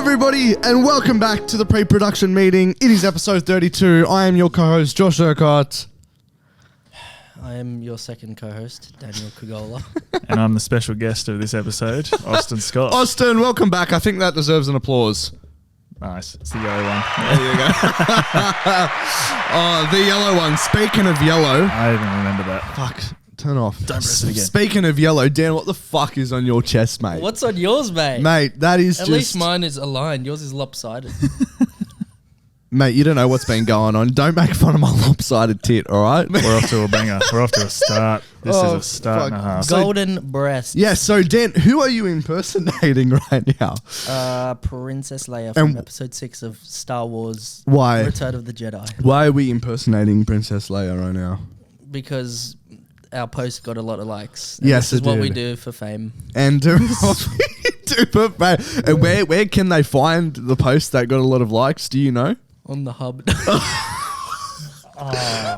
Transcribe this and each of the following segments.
everybody, and welcome back to the pre-production meeting. It is episode 32. I am your co-host, Josh Urquhart. I am your second co-host, Daniel Kugola. And I'm the special guest of this episode, Austin Scott. Austin, welcome back. I think that deserves an applause. Nice. It's the yellow one. There you go. Oh, the yellow one. Speaking of yellow. I even remember that. Fuck. Turn off. Don't press it again. Speaking of yellow, Dan, what the fuck is on your chest, mate? What's on yours, mate? Mate, that is At least mine is aligned. Yours is lopsided. Mate, you don't know what's been going on. Don't make fun of my lopsided tit, all right? We're off to a banger. We're off to a start. This is a start and a half. Golden breast. Yeah, so Dan, who are you impersonating right now? Princess Leia from episode 6 of Star Wars. Why? Return of the Jedi. Why are we impersonating Princess Leia right now? Because our post got a lot of likes. Yes, this is it what did. we do for fame. And and where can they find the post that got a lot of likes? Do you know? On the hub.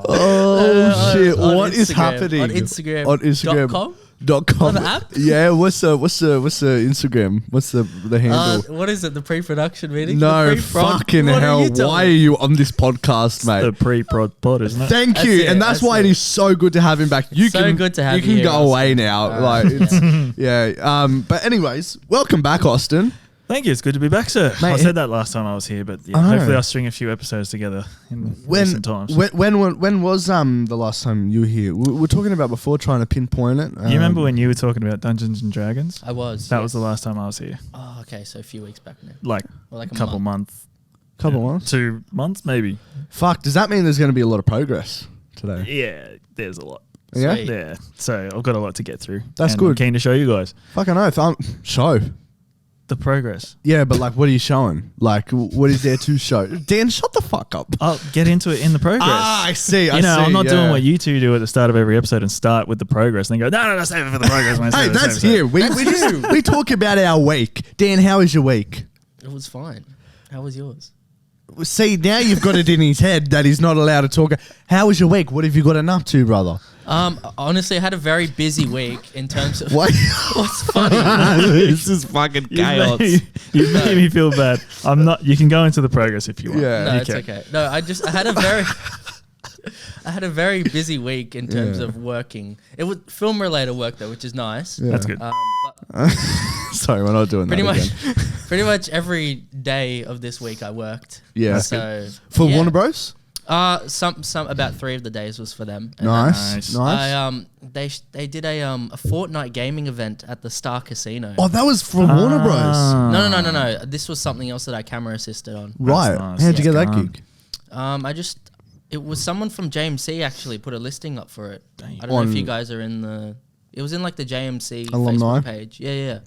Oh shit! On What is Instagram. happening On Instagram. On Instagram. .com? .com. On the app? Yeah. What's the Instagram? What's the handle? What is it? The pre-production meeting? No, The pre-prod? fucking What hell! Are you telling Why are me? you on this podcast, mate? The pre-prod pod, isn't it? Thank That's you, it, and that's that's why it it. is so good to have him back. You So can good to have you you can here, go Austin. away now. Like, it's, yeah. But anyways, welcome back, Austin. Thank you. It's good to be back, sir. Mate, I said that last time I was here, but yeah, hopefully I'll string a few episodes together in recent times. When was the last time you were here? We were talking about before, trying to pinpoint it. You remember when you were talking about Dungeons and Dragons? I was. That was the last time I was here. Oh, okay. So a few weeks back now. Like, Or like a couple months. Couple months? 2 months, maybe. Fuck, does that mean there's going to be a lot of progress today? Yeah, there's a lot. Yeah? Sweet. Yeah, so I've got a lot to get through. That's and good. I'm keen to show you guys Fucking oath. Show. the progress. Yeah, but like, what are you showing? Like, what is there to show? Dan, shut the fuck up. I'll get into it in the progress. I see. I'm not doing what you two do at the start of every episode and start with the progress and then go, no, save it for the progress. Man. Hey, that's here. We talk about our week. Dan, how was your week? It was fine. How was yours? See, now you've got it in his head that he's not allowed to talk. How was your week? What have you gotten up to, brother? Honestly, I had a very busy week in terms of What? what's funny. This is fucking chaos. You made me feel bad. I'm not. You can go into the progress if you want. Yeah. No, You it's can. okay. No, I had a very busy week in terms of working. It was film related work though, which is nice. Yeah. That's good. But Sorry, we're not doing pretty that much, again. pretty much every day of this week I worked. Yeah. So For yeah. Warner Bros? some about 3 of the days was for them. And Nice. then they did a Fortnite gaming event at the Star Casino. Oh, that was for Warner Bros. No. This was something else that I camera assisted on. Right. nice. How'd you get That's that calm. gig? It was someone from JMC actually put a listing up for it. Dang. I don't know if you guys are in the. It was in like the JMC Alumni? Facebook page. Yeah.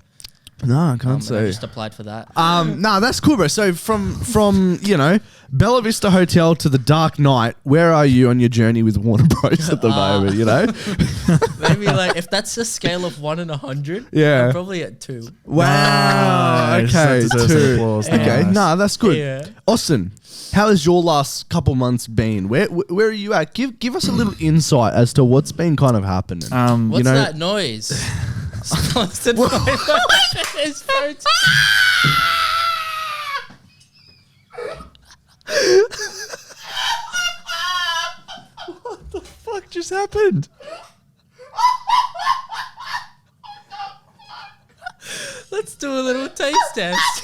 No, I can't And I say. just applied for that. No, that's cool, bro. So from Bella Vista Hotel to the Dark Knight, where are you on your journey with Warner Bros at the moment? You know? Maybe like if that's a scale of 1 and 100, Yeah. I'm probably at 2. Wow. Nice. Okay. That deserves some 2. applause. Okay. Nice. Nah, that's good. Yeah. Austin, how has your last couple months been? Where are you at? Give us a little insight as to what's been kind of happening. What's that noise? Sponsored by his phone. What the fuck just happened? Let's do a little taste test.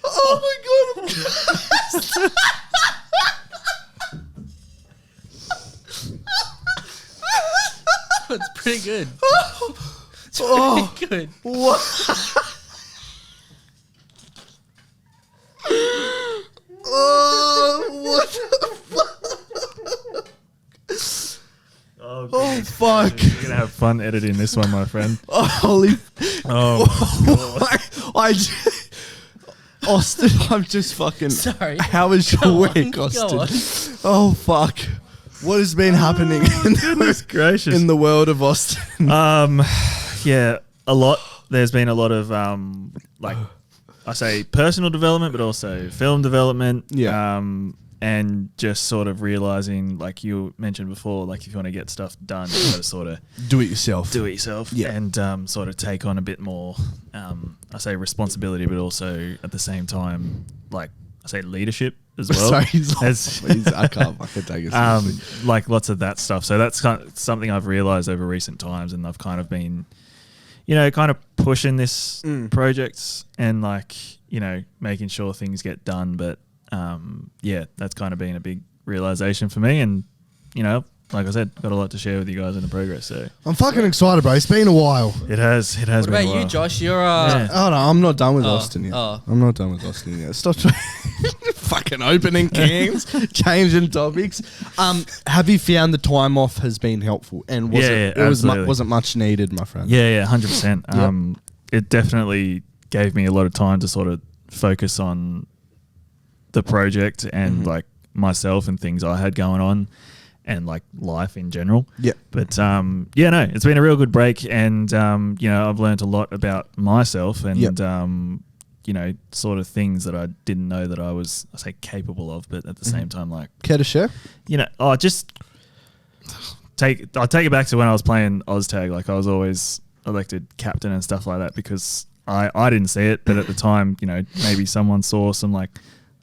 Oh my god! It's pretty good. It's Oh. pretty good. What? Oh, what the fuck? Oh, fuck. You're gonna have fun editing this one, my friend. Oh, holy. Oh, Austin, I'm just fucking. Sorry. How was your Go on, week, go Austin? on. Oh, fuck. What has been happening goodness gracious. in the world of Austin? Yeah, a lot. There's been a lot of like I say personal development, but also film development. Yeah. and just sort of realizing, like you mentioned before, like if you want to get stuff done, you got to sort of Do it yourself. and sort of take on a bit more, I say responsibility, but also at the same time, like I say leadership as well. Sorry, I can't fucking take it seriously. Like lots of that stuff. So that's kind of something I've realized over recent times, and I've kind of been, kind of pushing this project and like, making sure things get done. But that's kind of been a big realization for me. And, like I said, got a lot to share with you guys in the progress. So I'm fucking excited, bro. It's been a while. It has What been about a while. you, Josh? You're Oh no, I'm not done with Austin yet. oh. I'm not done with Austin yet. Stop trying. Fucking opening cans, changing topics. Have you found the time off has been helpful? And was it wasn't much needed, my friend? Yeah, 100%. It definitely gave me a lot of time to sort of focus on the project and like myself and things I had going on and like life in general. Yeah. But it's been a real good break, and I've learned a lot about myself and sort of things that I didn't know that I was, I say, capable of, but at the same time, like, Care to share? I'll take it back to when I was playing OzTag. Like I was always elected captain and stuff like that because I didn't see it, but at the time, maybe someone saw some like,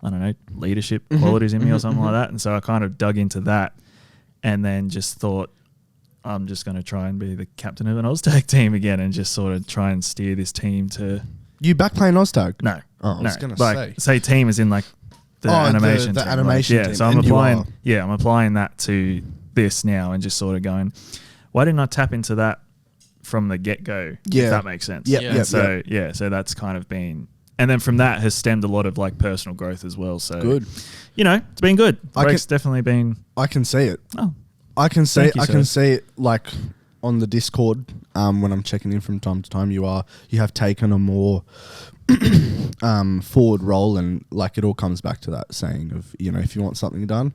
I don't know, leadership qualities in me or something like that. And so I kind of dug into that and then just thought, I'm just going to try and be the captain of an OzTag team again and just sort of try and steer this team to... You back playing OzTag? No. Oh, I was going to say team is in like the animation the team. animation team. team. So I'm applying that to this now and just sort of going, why didn't I tap into that from the get-go? Yeah. If that makes sense. So that's kind of been... And then from that has stemmed a lot of like personal growth as well. So good. It's been good. Break's definitely been... I can see it. Oh. I can see you, I can see it like on the Discord when I'm checking in from time to time. You have taken a more forward role, and like it all comes back to that saying of if you want something done,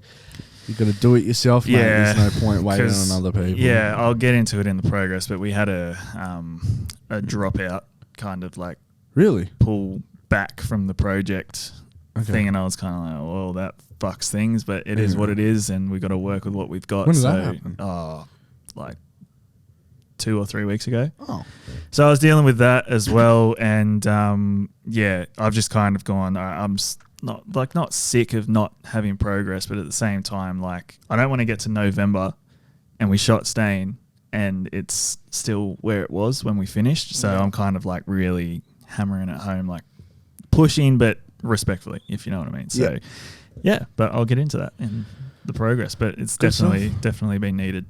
you got to do it yourself. Mate. There's no point waiting on other people. Yeah, I'll get into it in the progress, but we had a dropout kind of like really pull back from the project thing, and I was kind of like, well, that fucks things, but it is what it is, and we got to work with what we've got. When did that happen? Like 2 or 3 weeks ago. Oh, so I was dealing with that as well, and I've just kind of gone. I'm not sick of not having progress, but at the same time, like I don't want to get to November and we shot Stain and it's still where it was when we finished. So I'm kind of like really hammering at home, like pushing, but respectfully, if you know what I mean. So but I'll get into that in the progress, but it's definitely been needed.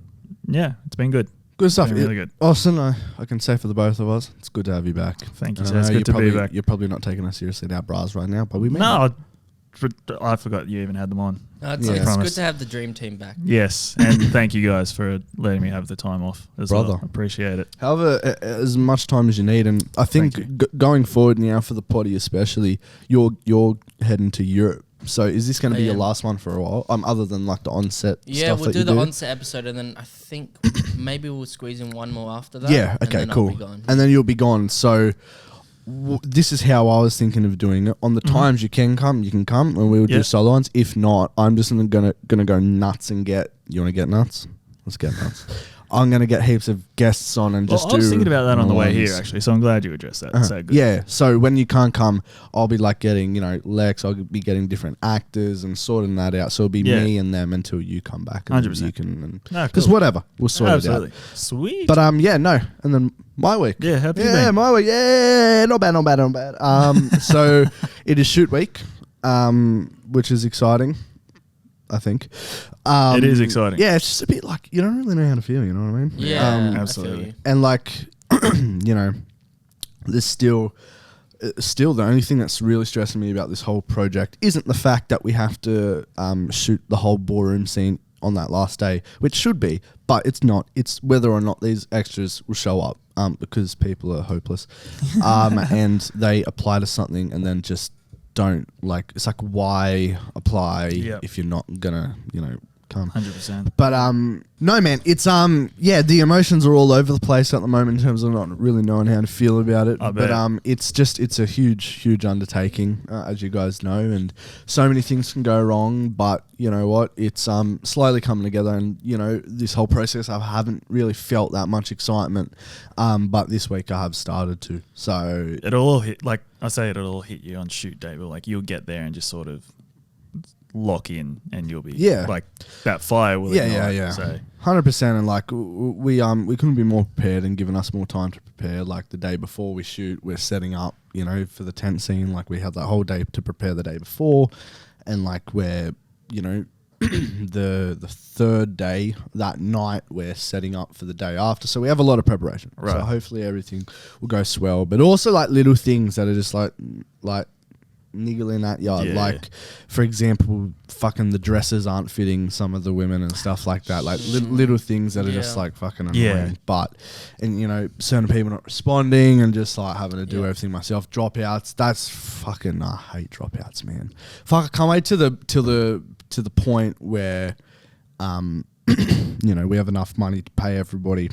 Yeah, it's been good. Good stuff. Really good. Austin, I can say for the both of us, it's good to have you back. Thank you, sir. It's good to be back. You're probably not taking us seriously in our bras right now, but we may. No, I forgot you even had them on. It's good to have the dream team back. Yes, and thank you guys for letting me have the time off as well. Appreciate it. However, as much time as you need, and I think going forward now for the potty especially, you're heading to Europe. So is this going to be your last one for a while? Other than like the onset stuff Yeah, we'll that do you the onset episode, and then I think maybe we'll squeeze in one more after that. Yeah, okay, and then cool. I'll be gone. And then you'll be gone. So this is how I was thinking of doing it. On the times you can come, and we'll do solo ones. If not, I'm just gonna go nuts and get. You want to get nuts? Let's get nuts. I'm gonna get heaps of guests on and just do. I was thinking about that on the way here ones. actually, so I'm glad you addressed that. So good. Yeah, so when you can't come, I'll be like getting, Lex, I'll be getting different actors and sorting that out. So it'll be me and them until you come back. 100%. You can, No, because whatever, we'll sort it out. Sweet. But and then my week. Yeah, how have you been? My week. Yeah, not bad. So it is shoot week, which is exciting. I think it is exciting. Yeah, it's just a bit like you don't really know how to feel. You know what I mean? Yeah, absolutely. And like, there's still the only thing that's really stressing me about this whole project isn't the fact that we have to shoot the whole ballroom scene on that last day, which should be, but it's not. It's whether or not these extras will show up because people are hopeless, and they apply to something and then just don't. Like, it's like, why apply if you're not gonna come. 100%. But no, man, it's the emotions are all over the place at the moment in terms of not really knowing how to feel about it. I But bet. it's a huge undertaking, as you guys know, and so many things can go wrong. But you know what? It's slowly coming together, and you know this whole process, I haven't really felt that much excitement. But this week I have started to. So It'll all hit, like I say, it'll all hit you on shoot day, but like you'll get there and just sort of lock in, and you'll be like that fire will ignite. So 100%, and like we couldn't be more prepared and given us more time to prepare. Like the day before we shoot, we're setting up, you know, for the tent scene. Like we had that whole day to prepare the day before, and like we're, you know, the third day that night we're setting up for the day after. So we have a lot of preparation. Right. So hopefully everything will go swell. But also like little things that are just like niggling at you. Yeah. Like, for example, fucking the dresses aren't fitting some of the women and stuff like that. Like little things that are just like fucking annoying. Yeah. But, and you know, certain people not responding and just like having to do everything myself. Dropouts, that's fucking, I hate dropouts, man. Fuck, I can't wait to the point where, you know, we have enough money to pay everybody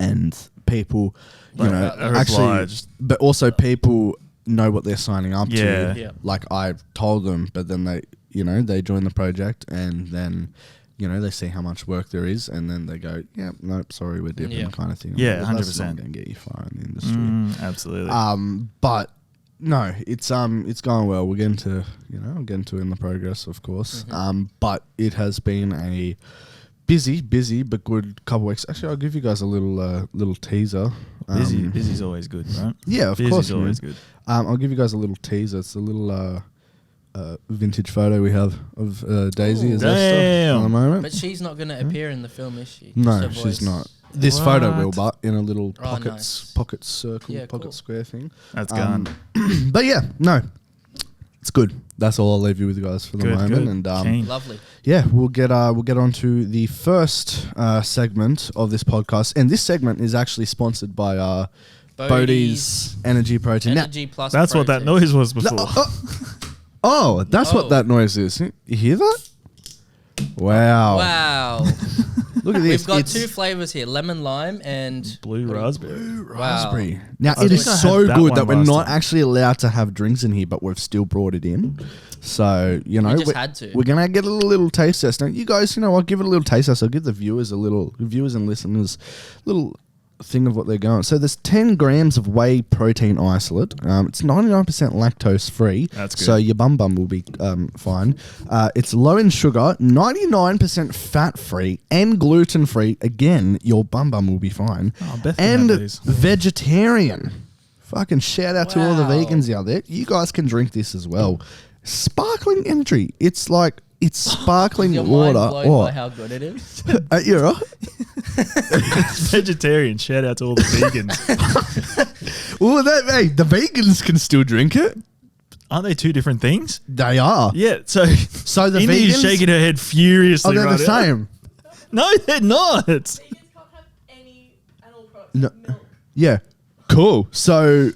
and people, you Like, know, are actually, obliged. but also people know what they're signing up Yeah. to. Yeah. Like I've told them, but then they, you know, they join the project and then, you know, they see how much work there is and then they go, yeah, nope, sorry, we're dipping kind of thing. Yeah, Well, that's not 100%. going to get you far in the industry. Absolutely. But no, it's going well. We're getting to, you know, I'm getting to in the progress, of course. But it has been a busy but good couple weeks. Actually, I'll give you guys a little teaser. Busy's always good, right? Yeah, of Busy's course. always man. good. I'll give you guys a little teaser. It's a little vintage photo we have of Daisy as Esther Damn. at the moment. But she's not going to appear in the film, is she? No, Just her she's voice. not. This photo will, What? but in a little Oh, pocket nice. circle, Yeah, pocket cool. square thing. That's gone. But yeah, no, it's good. That's all I'll leave you with, guys, for the Good, moment. good. And Keen. Lovely. yeah, we'll get on to the first segment of this podcast, and this segment is actually sponsored by Bodiez Energy Protein. Now- Energy Plus. That's what that protein. noise was before. oh, that's Oh. what that noise is. You hear that? Wow! Wow. Look at this. We've got It's two flavors here: lemon lime and Blue raspberry. raspberry. Now I it think is I had so that good one that we're last not time. actually allowed to have drinks in here, but we've still brought it in. So you know, You just we're, had to. we're gonna get a little taste test. Now, you guys, you know, I'll give it a little taste test. I'll give the viewers and listeners a little thing of what they're going. So there's 10 grams of whey protein isolate. It's 99% lactose free. That's good. So your bum will be fine. It's low in sugar, 99% fat free and gluten free. Again, your bum will be fine. Oh, Beth can And have these. vegetarian. Fucking shout out to all the Wow. vegans out there. You guys can drink this as well. Sparkling energy. It's like, it's sparkling Your water. mind blown Oh, by how good it is. you're right. Vegetarian. Shout out to all the vegans. Well, hey, the vegans can still drink it. Aren't they two different things? They are. Yeah. So So the India's vegans shaking her head furiously. are they the right now. same? No, they're not. Vegans can't have any animal products. No. Milk. Yeah. Cool. So,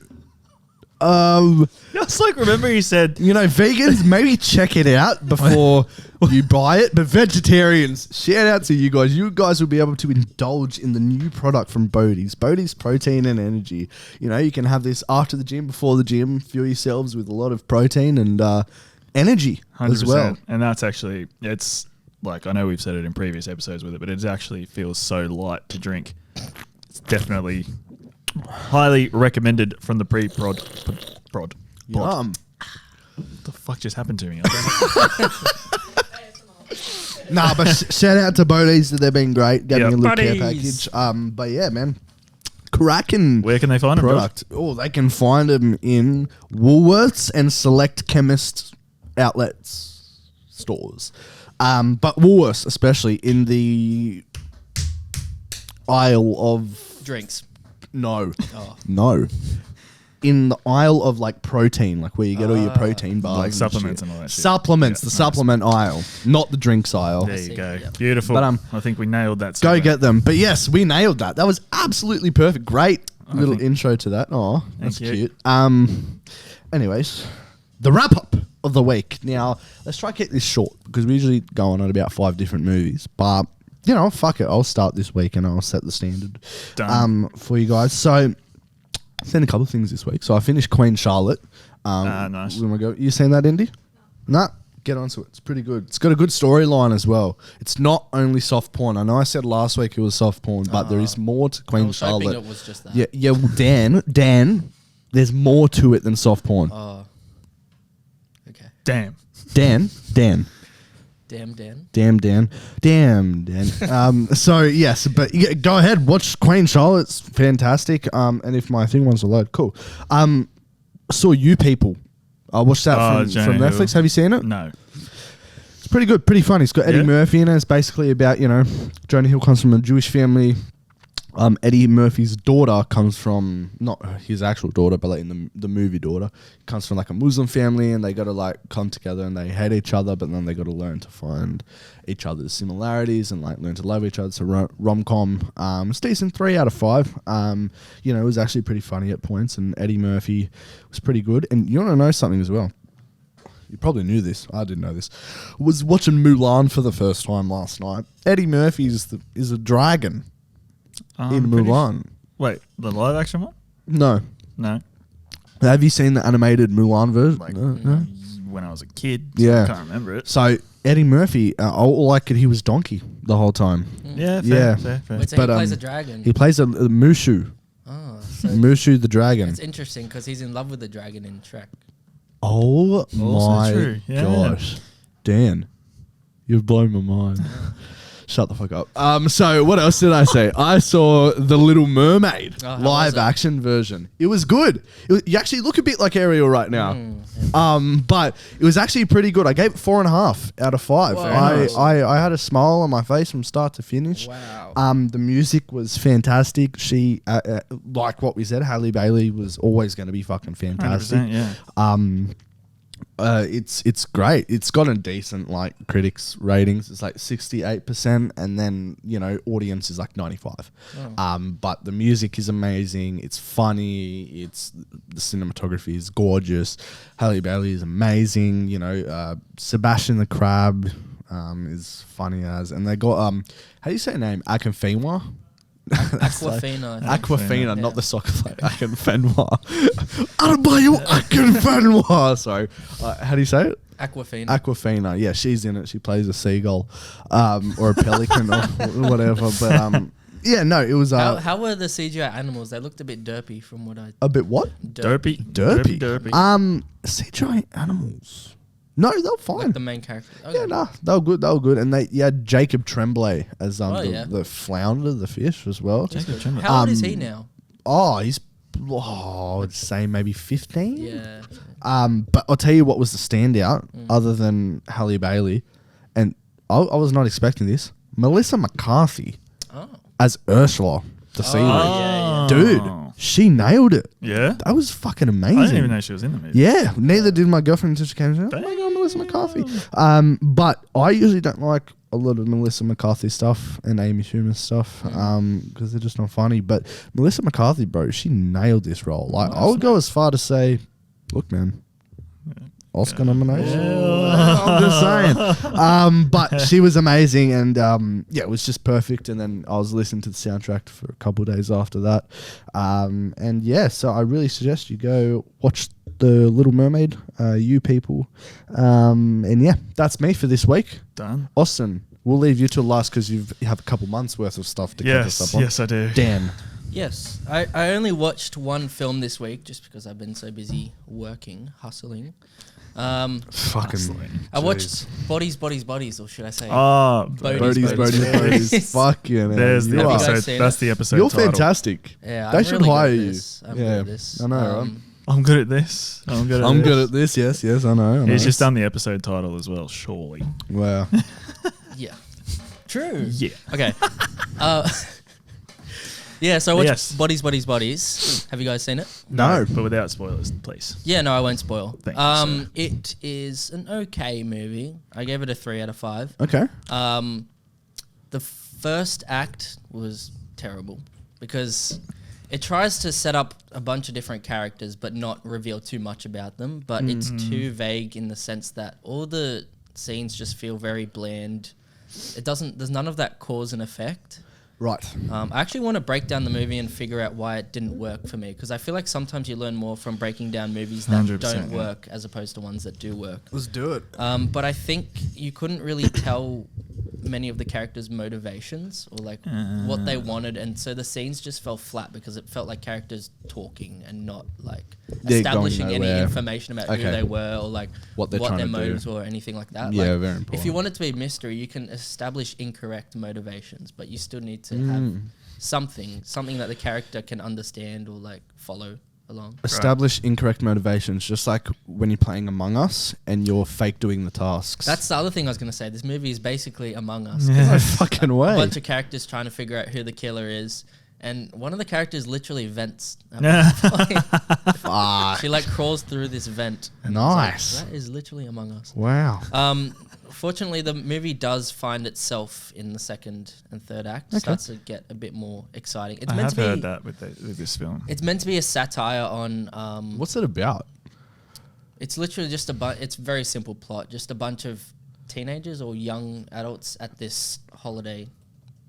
It's like, remember he said, you know, vegans, maybe check it out before you buy it. But vegetarians, shout out to you guys. You guys will be able to indulge in the new product from Bodiez. Bodiez Protein and Energy. You know, you can have this after the gym, before the gym. Fuel yourselves with a lot of protein and energy 100%. as well. And that's actually, it's like, I know we've said it in previous episodes with it, but it actually feels so light to drink. It's definitely highly recommended from the pre-prod. Pod. Yum. What the fuck just happened to me? I don't know. Nah, but shout out to Bodiez. They've been great. Gave me a little care Bodiez. package. But yeah, man. Cracking Where can they find them, Josh? product. Oh, they can find them in Woolworths and select chemist outlets stores. But Woolworths, especially in the aisle of Drinks. no, Oh. no. In the aisle of like protein, like where you get all your protein bars, Like and supplements shit. and all that shit. Supplements, Yeah, the nice. supplement aisle, not the drinks aisle. There you see, go. yeah. Beautiful. But, I think we nailed that. Go segment. get them. But yes, we nailed that. That was absolutely perfect. Great little think- intro to that. Oh, that's you. cute. Anyways, the wrap up of the week. Now, let's try to keep this short because we usually go on at about 5 different movies. But, you know, fuck it. I'll start this week and I'll set the standard for you guys. So, I've seen a couple of things this week. So, I finished Queen Charlotte. Nice. When we go, you seen that, Indy? No. Nah, get onto it. It's pretty good. It's got a good storyline as well. It's not only soft porn. I know I said last week it was soft porn, but there is more to Queen I was hoping Charlotte. it was just that. Yeah. Well, Dan, there's more to it than soft porn. Oh. Okay. Damn. Dan. Damn, Dan. So yes, but yeah, go ahead, watch Queen Charlotte's fantastic. And if my thing wants to load, cool. Saw You People. I watched that from Jonah Netflix. Hill. Have you seen it? No. It's pretty good, pretty funny. It's got Eddie Murphy in it. It's basically about, Jonah Hill comes from a Jewish family. Eddie Murphy's daughter comes from, not his actual daughter, but like in the movie daughter, comes from like a Muslim family, and they got to like come together and they hate each other, but then they got to learn to find each other's similarities and like learn to love each other. It's a rom-com. It's decent, 3 out of 5. It was actually pretty funny at points, and Eddie Murphy was pretty good. And you want to know something as well? You probably knew this. I didn't know this. Was watching Mulan for the first time last night. Eddie Murphy is a dragon. In Mulan. Wait, the live action one? No. Have you seen the animated Mulan version? Like, No? when I was a kid. So Yeah. I can't remember it. So Eddie Murphy, all I could hear was Donkey the whole time. Yeah, Yeah. fair. Wait, so But, he plays a dragon. He plays a Mushu. Oh, so Mushu the dragon. it's interesting because he's in love with the dragon in Shrek. Oh my true. Yeah. gosh. Dan, you've blown my mind. Shut the fuck up. So what else did I say? I saw The Little Mermaid Oh, how live was it? action version. It was good. You actually look a bit like Ariel right now. But it was actually pretty good. I gave it 4.5 out of 5. Whoa. I had a smile on my face from start to finish. Wow. The music was fantastic. She, like what we said, Halle Bailey was always going to be fucking fantastic. 100%, yeah. It's great. It's got a decent like critics ratings. It's like 68%, and then audience is like 95. But the music is amazing. It's funny. The cinematography is gorgeous. Halle Bailey is amazing. Sebastian the Crab is funny as, and they got how do you say her name? Aquafina. Aquafina. I think. Aquafina, Yeah. not the soccer player. Akinfenwa. Adebayo Akinfenwa. Sorry. How do you say it? Aquafina. Aquafina. Yeah, she's in it. She plays a seagull or a pelican or whatever. But yeah, no, it was how were the CGI animals? They looked a bit derpy from what I... a bit what? Derpy. CGI animals. No, they were fine. Like the main character. Okay. Yeah, nah, they were good. They were good, and you had Jacob Tremblay as yeah. the flounder, the fish as well. Jacob Tremblay. How old is he now? Oh, he's I would say maybe 15. Yeah. But I'll tell you what was the standout, other than Halle Bailey, and I was not expecting this. Melissa McCarthy Oh. as Ursula, the sea witch. yeah. Dude, she nailed it. Yeah? That was fucking amazing. I didn't even know she was in the movie. Yeah, neither did my girlfriend until she came and said, "Oh my god, Melissa McCarthy." But I usually don't like a lot of Melissa McCarthy stuff and Amy Schumer stuff because they're just not funny. But Melissa McCarthy, bro, she nailed this role. Like, I would go as far to say, look, man, Oscar nomination. I'm just saying. But she was amazing, and yeah, it was just perfect. And then I was listening to the soundtrack for a couple of days after that. And yeah, so I really suggest you go watch The Little Mermaid, You People. And yeah, that's me for this week. Done. Austin, we'll leave you till last because you have a couple months worth of stuff to catch us up on. Yes, I do. Dan. Yes. I only watched one film this week just because I've been so busy working, hustling. Fucking. I watched Bodiez, or should I say? Oh, Bodiez. Fuck yeah, man. There's the You are- guys episode. seen That's it? the episode. You're title. fantastic. Yeah, They I'm should really good hire at you. this. I'm Yeah, good at this. I know, right? I'm good at this. I'm good at I'm this. good at this. Yes, I know. He's just done the episode title as well, surely. Wow. Yeah. True. Yeah. Okay. Yeah, so I watched Yes. Bodiez. Have you guys seen it? No. But without spoilers, please. Yeah, no, I won't spoil. Thank you, sir. It is an okay movie. I gave it a 3 out of 5. Okay. The first act was terrible because It tries to set up a bunch of different characters, but not reveal too much about them. But it's too vague in the sense that all the scenes just feel very bland. It doesn't. There's none of that cause and effect. Right. I actually want to break down the movie and figure out why it didn't work for me, because I feel like sometimes you learn more from breaking down movies that 100%, don't yeah. work as opposed to ones that do work. Let's do it. But I think you couldn't really tell many of the characters' motivations or like what they wanted, and so the scenes just fell flat because it felt like characters talking and not like They're establishing going any nowhere. information about who they were or like What they're what trying their to do. motives were or anything like that. Yeah, Like, very important. if you want it to be a mystery, you can establish incorrect motivations, but you still need to have something that the character can understand or like follow along. Establish incorrect motivations, just like when you're playing Among Us and you're fake doing the tasks. That's the other thing I was going to say. This movie is basically Among Us. no fucking A way. bunch of characters trying to figure out who the killer is, and one of the characters literally vents. Fuck. She like crawls through this vent. And Nice. I was like, that is literally Among Us. Wow. Fortunately, the movie does find itself in the second and third act. It starts to get a bit more exciting. It's I meant have to be. heard that with this film. It's meant to be a satire on. What's it about? It's literally just it's a very simple plot. Just a bunch of teenagers or young adults at this holiday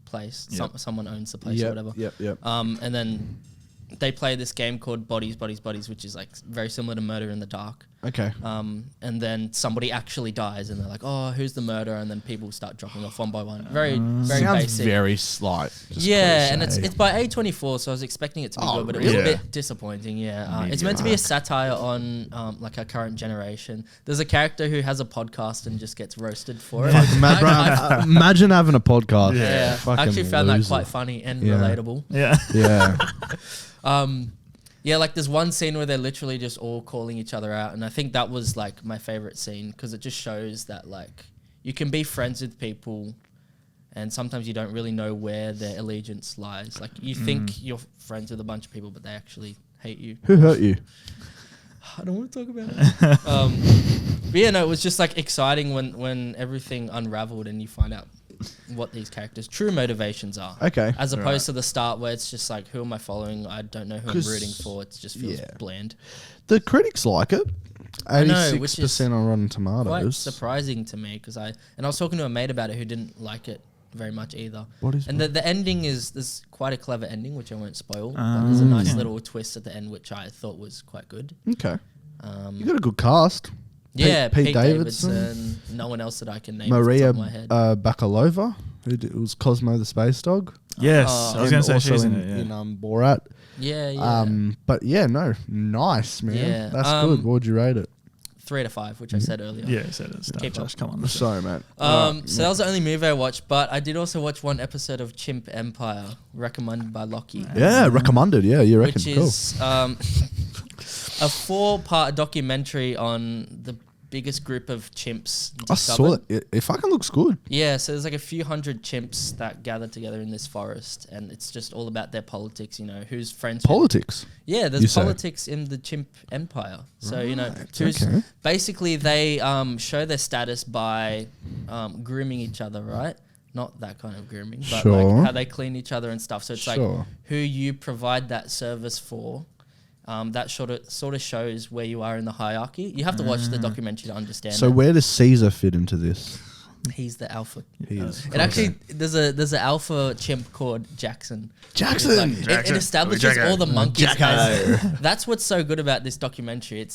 place. Yep. Someone owns the place or whatever. Yep. And then they play this game called Bodiez, which is like very similar to Murder in the Dark. Okay. And then somebody actually dies, and they're like, "Oh, who's the murderer?" And then people start dropping off one by one. Very Sounds basic. very slight. just Yeah, and cliche. it's by A24, so I was expecting it to be Oh, good, but it was a really? bit disappointing. Yeah, it's Medium. meant to be a satire on like our current generation. There's a character who has a podcast and just gets roasted for it. Imagine having a podcast. Yeah, I Fucking actually found that loser. quite funny and Yeah. relatable. Yeah. Yeah. Yeah, like there's one scene where they're literally just all calling each other out, and I think that was like my favorite scene because it just shows that like you can be friends with people, and sometimes you don't really know where their allegiance lies. Like you think you're friends with a bunch of people, but they actually hate you. Who hurt you? I don't want to talk about it. But yeah, no, it was just like exciting when everything unraveled and you find out what these characters' true motivations are. Okay. As opposed to the start where it's just like, who am I following? I don't know who I'm 'Cause- rooting for. It just feels bland. The critics like it. I know, 86% which is on Rotten Quite Tomatoes. surprising to me because I was talking to a mate about it who didn't like it very much either. What is And the ending there's quite a clever ending, which I won't spoil. But there's a nice little twist at the end, which I thought was quite good. Okay. You got a good cast. Yeah, Pete Davidson. Davidson. No one else that I can name Maria off the top of my head. Bakalova, it was Cosmo the Space Dog. Yes. Oh. I was going to say also she's in, in it. Yeah. in Borat. Yeah. But yeah, no, nice, man. Yeah, That's good. What would you rate it? 3 out of 5, which I said earlier. Yeah, he said it. Keep Josh, up. come on. Sorry, mate. So that was the only movie I watched, but I did also watch one episode of Chimp Empire, recommended by Lockie. Yeah, recommended. Yeah, you reckon? Which Cool. is a 4-part documentary on the biggest group of chimps I saw it. It fucking looks good. Yeah, so there's like a few hundred chimps that gather together in this forest, and it's just all about their politics, who's friends with. Politics. Yeah, You there's say? politics in the chimp empire. So, Right, who's okay. basically they show their status by grooming each other, right? Not that kind of grooming, but Sure. like how they clean each other and stuff. So it's like Sure. who you provide that service for. That sort of shows where you are in the hierarchy. You have to watch the documentary to understand. So it. where does Caesar fit into this? He's the alpha. He is. It actually there's an alpha chimp called Jackson. Jackson. It's like- it establishes Jacko. all the monkeys. Jacko. As, that's what's so good about this documentary.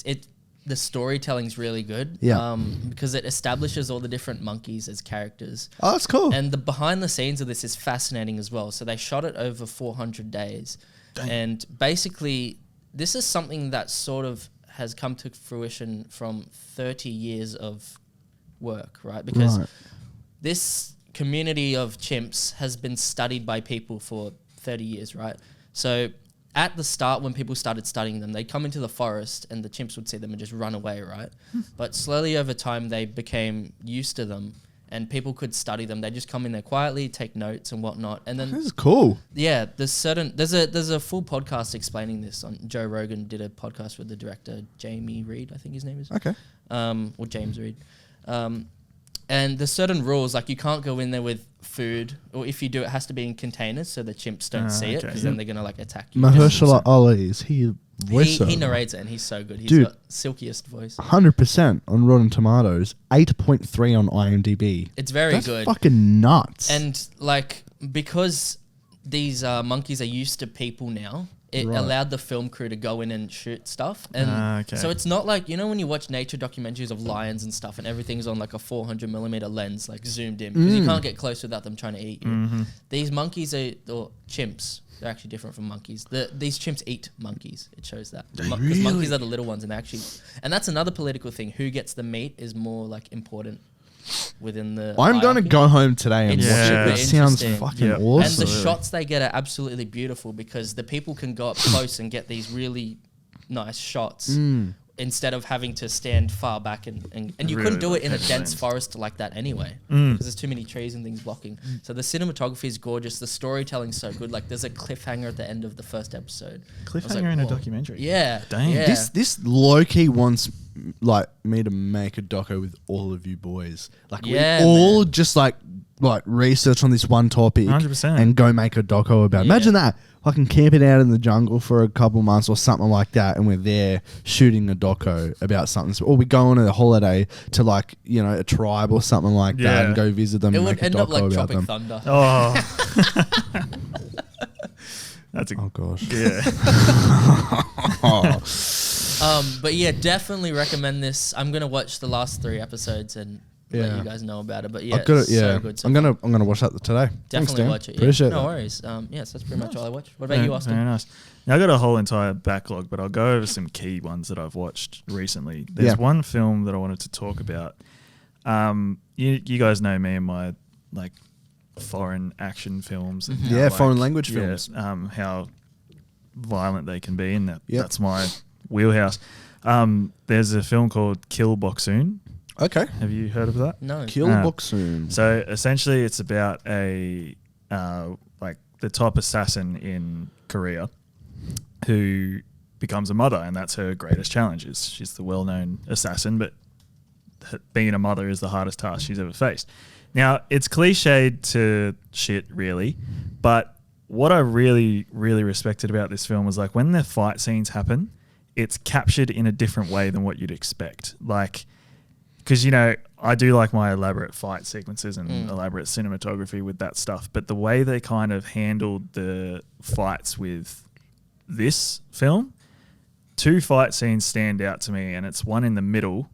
The storytelling's really good. Yeah. Because it establishes all the different monkeys as characters. Oh, that's cool. And the behind the scenes of this is fascinating as well. So they shot it over 400 days. And basically, this is something that sort of has come to fruition from 30 years of work, right? Because Right. this community of chimps has been studied by people for 30 years, right? So at the start, when people started studying them, they'd come into the forest and the chimps would see them and just run away, right? But slowly over time, they became used to them and people could study them. They just come in there quietly, take notes and whatnot. And then, This is cool. yeah, there's a full podcast explaining this. On Joe Rogan did a podcast with the director, Jamie Reed, I think his name is. Okay. Or James Reed. And there's certain rules, like you can't go in there with food, or if you do, it has to be in containers so the chimps don't see it, okay. because then they're gonna like attack you. Mahershala Ali, is he voice He narrates it, and he's so good. He's Dude. got silkiest voice. 100% on Rotten Tomatoes, 8.3 on IMDb. It's very That's good. fucking nuts. And like, because these monkeys are used to people now, it Right. allowed the film crew to go in and shoot stuff. And okay. so it's not like, you know, when you watch nature documentaries of lions and stuff and everything's on like a 400mm lens, like zoomed in, because you can't get close without them trying to eat you. These monkeys or chimps, they're actually different from monkeys. These chimps eat monkeys. It shows that. Because monkeys are the little ones, and and that's another political thing. Who gets the meat is more like important within the I'm going to hierarchy. go home today and It's watch super it. It sounds interesting. fucking Yep. awesome. And the shots they get are absolutely beautiful, because the people can go up close and get these really nice shots instead of having to stand far back and you Really couldn't do like it in a heavy dense lens. forest like that anyway, because there's too many trees and things blocking. So the cinematography is gorgeous, the storytelling's so good. Like there's a cliffhanger at the end of the first episode. I was Cliffhanger like, in a whoa. documentary. Yeah. Damn. Yeah. This low-key wants like me to make a doco with all of you boys. Like Yeah, we all man. just like research on this one topic 100%. and go make a doco about it. Yeah. Imagine that. Fucking camping out in the jungle for a couple months or something like that, and we're there shooting a doco about something. Or we go on a holiday to like, you know, a tribe or something like that Yeah. and go visit them It and would make a end doco up like about Tropic them. Thunder. Oh. That's a Oh gosh. yeah. But yeah, definitely recommend this. I'm gonna watch the last 3 episodes and let Yeah. you guys know about it. But yeah, I've got it. it's Yeah, so good. So I'm gonna watch that today. Thanks, definitely Dan. watch it. Yeah. Appreciate No that. worries. Yes, that's pretty much all I watched. What about you, Austin? Very nice. Now I got a whole entire backlog, but I'll go over some key ones that I've watched recently. There's Yeah. one film that I wanted to talk about. You guys know me and my like foreign action films. And how, Yeah, like, foreign language yeah, films. how violent they can be, and Yep. that's my wheelhouse. There's a film called Kill Boksoon. Okay. Have you heard of that? No. Kill Boksoon. So essentially, it's about a like the top assassin in Korea who becomes a mother, and that's her greatest challenge. She's the well-known assassin, but being a mother is the hardest task she's ever faced. Now, it's cliched to shit, really, but what I really, really respected about this film was like when the fight scenes happen, it's captured in a different way than what you'd expect. Like, because, you know, I do like my elaborate fight sequences and elaborate cinematography with that stuff, but the way they kind of handled the fights with this film, 2 fight scenes stand out to me, and it's one in the middle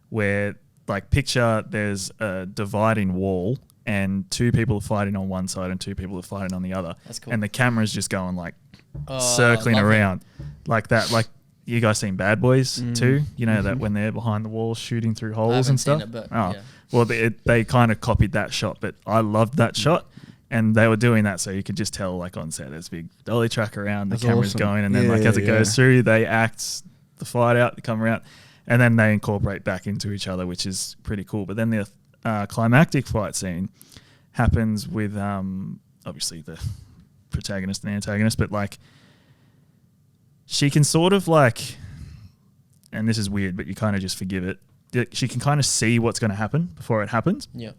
where, like, picture there's a dividing wall and 2 people are fighting on one side and 2 people are fighting on the other. That's cool. And the camera's just going like Oh, circling love it. around like that. Like, you guys seen Bad Boys too? You know that when they're behind the wall shooting through holes haven't and seen stuff. it, but oh, yeah. well, they kind of copied that shot, but I loved that shot. And they were doing that so you could just tell, like, on set, there's a big dolly track around, the That's camera's awesome. going, and then, Yeah, like, as it yeah. goes through, they act the fight out, they come around, and then they incorporate back into each other, which is pretty cool. But then the climactic fight scene happens with, obviously, the protagonist and antagonist, but, like, she can sort of, like, and this is weird, but you kind of just forgive it, she can kind of see what's going to happen before it happens. Yeah.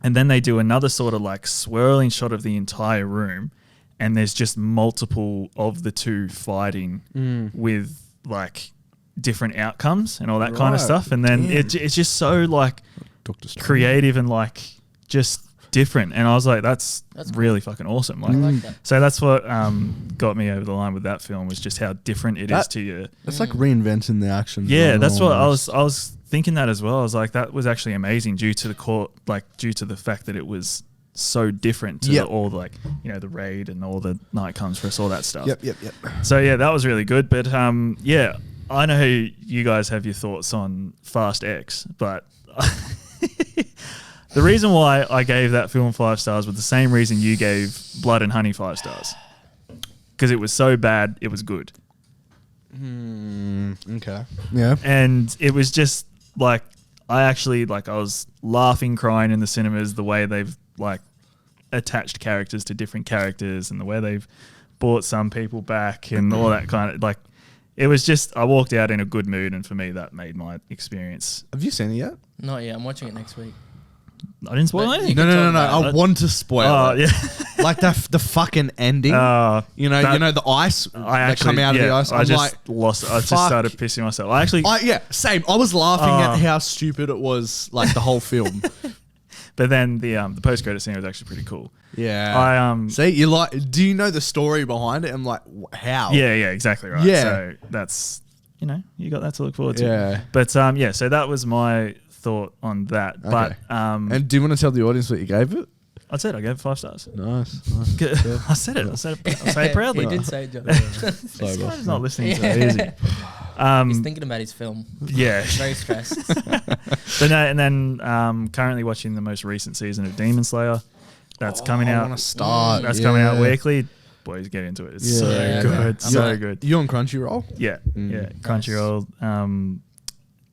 And then they do another sort of like swirling shot of the entire room, and there's just multiple of the 2 fighting with like different outcomes and all that kind of Right. stuff. And then Damn. it's just so like Dr. Strange. creative and like just different. And I was like, that's That's really fucking awesome. Like, I like that. so that's what got me over the line with that film, was just how different it is That- to you. It's like reinventing the action. Yeah, genre that's what almost. I was thinking that as well. I was like, that was actually amazing due to the fact that it was so different to Yep. all like, you know, the raid and all the night comes for us, all that stuff. Yep. So yeah, that was really good. But yeah, I know you guys have your thoughts on Fast X, but the reason why I gave that film 5 stars was the same reason you gave Blood and Honey 5 stars. Because it was so bad, it was good. Okay. Yeah. And it was just like, I was laughing, crying in the cinemas, the way they've like attached characters to different characters and the way they've brought some people back and all that kind of like, it was just, I walked out in a good mood, and for me that made my experience. Have you seen it yet? Not yet. I'm watching it next week. I didn't spoil But anything. you No, can no, no, no. talk about I it. want to spoil Oh it. yeah. Like the fucking ending. you know, the ice I that actually come out of the ice. I I'm just like, lost. I just fuck. started pissing myself. I actually, yeah, same. I was laughing Oh. at how stupid it was, like the whole film. but then the post credit scene was actually pretty cool. Yeah. I See, you like? Do you know the story behind it? I'm like, how? Yeah, exactly right. Yeah. So that's you got that to look forward to. Yeah. But yeah, so that was my thought on that. Okay. But And do you want to tell the audience what you gave it? I said I gave it 5 stars. Nice. I said it. I say it proudly. He did say it, John. This guy's not listening to it easy. He's thinking about his film. Yeah. Very stressed. But no, and then currently watching the most recent season of Demon Slayer. That's coming I out. want to start. That's coming out weekly. Boys, get into it. It's so Yeah. good. Yeah. So good. You on Crunchyroll? Yeah. Mm. Yeah. Crunchyroll.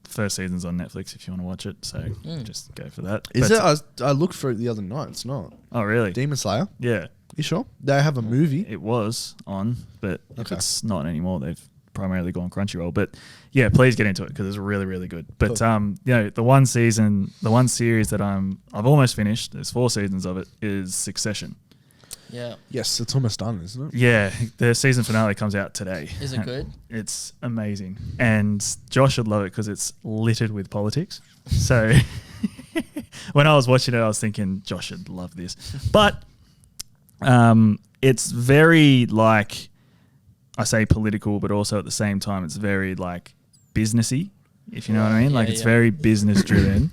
First season's on Netflix if you want to watch it. So just go for that. Is But- it? I looked for it the other night. It's not. Oh, really? Demon Slayer. Yeah. You sure? They have a movie. It was on, but if Okay. it's not anymore, they've primarily gone Crunchyroll. But yeah, please get into it because it's really, really good. But the one series that I've almost finished. There's 4 seasons of it. Is Succession. Yeah. Yes, it's almost done, isn't it? Yeah, the season finale comes out today. Is it And good? It's amazing, and Josh would love it because it's littered with politics. So when I was watching it, I was thinking Josh should love this, but it's very like I say political, but also at the same time it's very like businessy. If you know what I mean, like it's very business driven,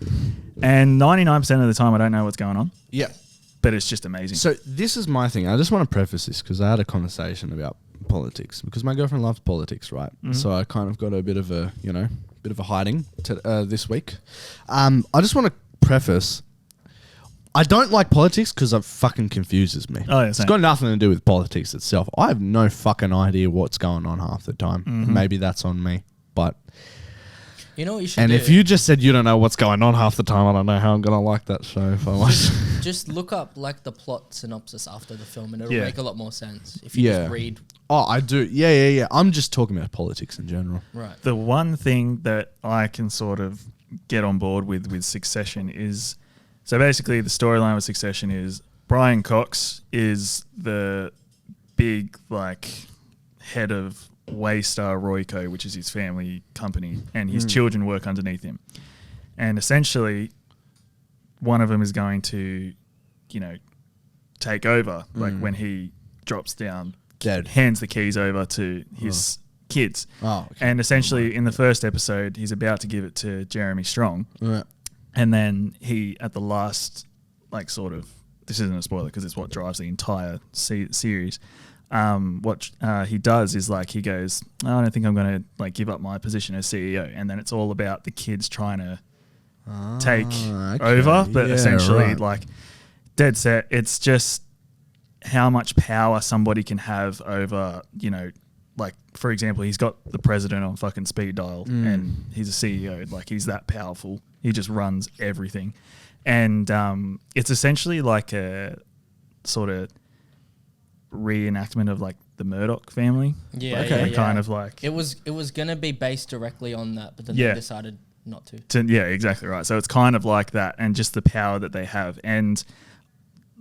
and 99% of the time I don't know what's going on. Yeah. But it's just amazing. So this is my thing. I just want to preface this because I had a conversation about politics because my girlfriend loves politics, right? Mm-hmm. So I kind of got a bit of a hiding this week. I just want to preface. I don't like politics because it fucking confuses me. Oh, yeah, it's same. got nothing to do with politics itself. I have no fucking idea what's going on half the time. Mm-hmm. Maybe that's on me, but. You know what you should And do? if you just said you don't know what's going on half the time, I don't know how I'm gonna like that show if I watch. just look up like the plot synopsis after the film and it'll Yeah. make a lot more sense if you Yeah. just read. Oh, I do. Yeah. I'm just talking about politics in general. Right. The one thing that I can sort of get on board with Succession is, so basically the storyline with Succession is Brian Cox is the big like head of Waystar Royco, which is his family company, and his children work underneath him. And essentially one of them is going to, take over, like when he drops down, Dead. hands the keys over to his kids. Oh, okay. And essentially, in the first episode, he's about to give it to Jeremy Strong. Right. And then he, at the last, this isn't a spoiler because it's what drives the entire series. What he does is he goes, I don't think I'm going to give up my position as CEO. And then it's all about the kids trying to take over. But Yeah, essentially, right. dead set, it's just how much power somebody can have over, for example, he's got the president on fucking speed dial and he's a CEO. He's that powerful. He just runs everything. And it's essentially like a sort of reenactment of the Murdoch family. Yeah, Okay. yeah. Kind of it was gonna be based directly on that, but then Yeah. they decided not to. Yeah, exactly right. So it's kind of like that, and just the power that they have. And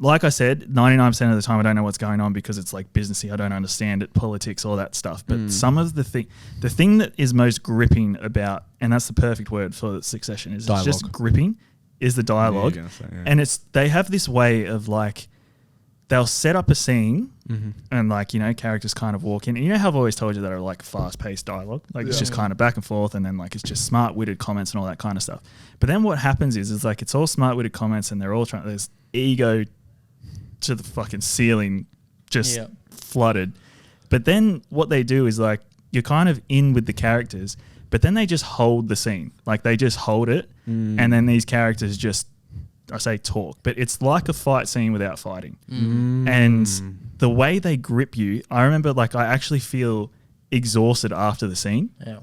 like I said, 99% of the time I don't know what's going on because it's businessy. I don't understand it, politics, all that stuff. But some of the thing that is most gripping about, and that's the perfect word for Succession, is Dialogue. it's just gripping, is the dialogue. you're gonna say, yeah. And they have this way of they'll set up a scene and characters kind of walk in. And you know how I've always told you that are fast-paced dialogue? It's just kind of back and forth, and then it's just smart-witted comments and all that kind of stuff. But then what happens is it's all smart-witted comments, and they're all trying. There's ego to the fucking ceiling, just flooded. But then what they do is you're kind of in with the characters, but then they just hold the scene. They just hold it, and then these characters just, I say talk, but it's like a fight scene without fighting. And the way they grip you, I remember I actually feel exhausted after the scene. Yeah.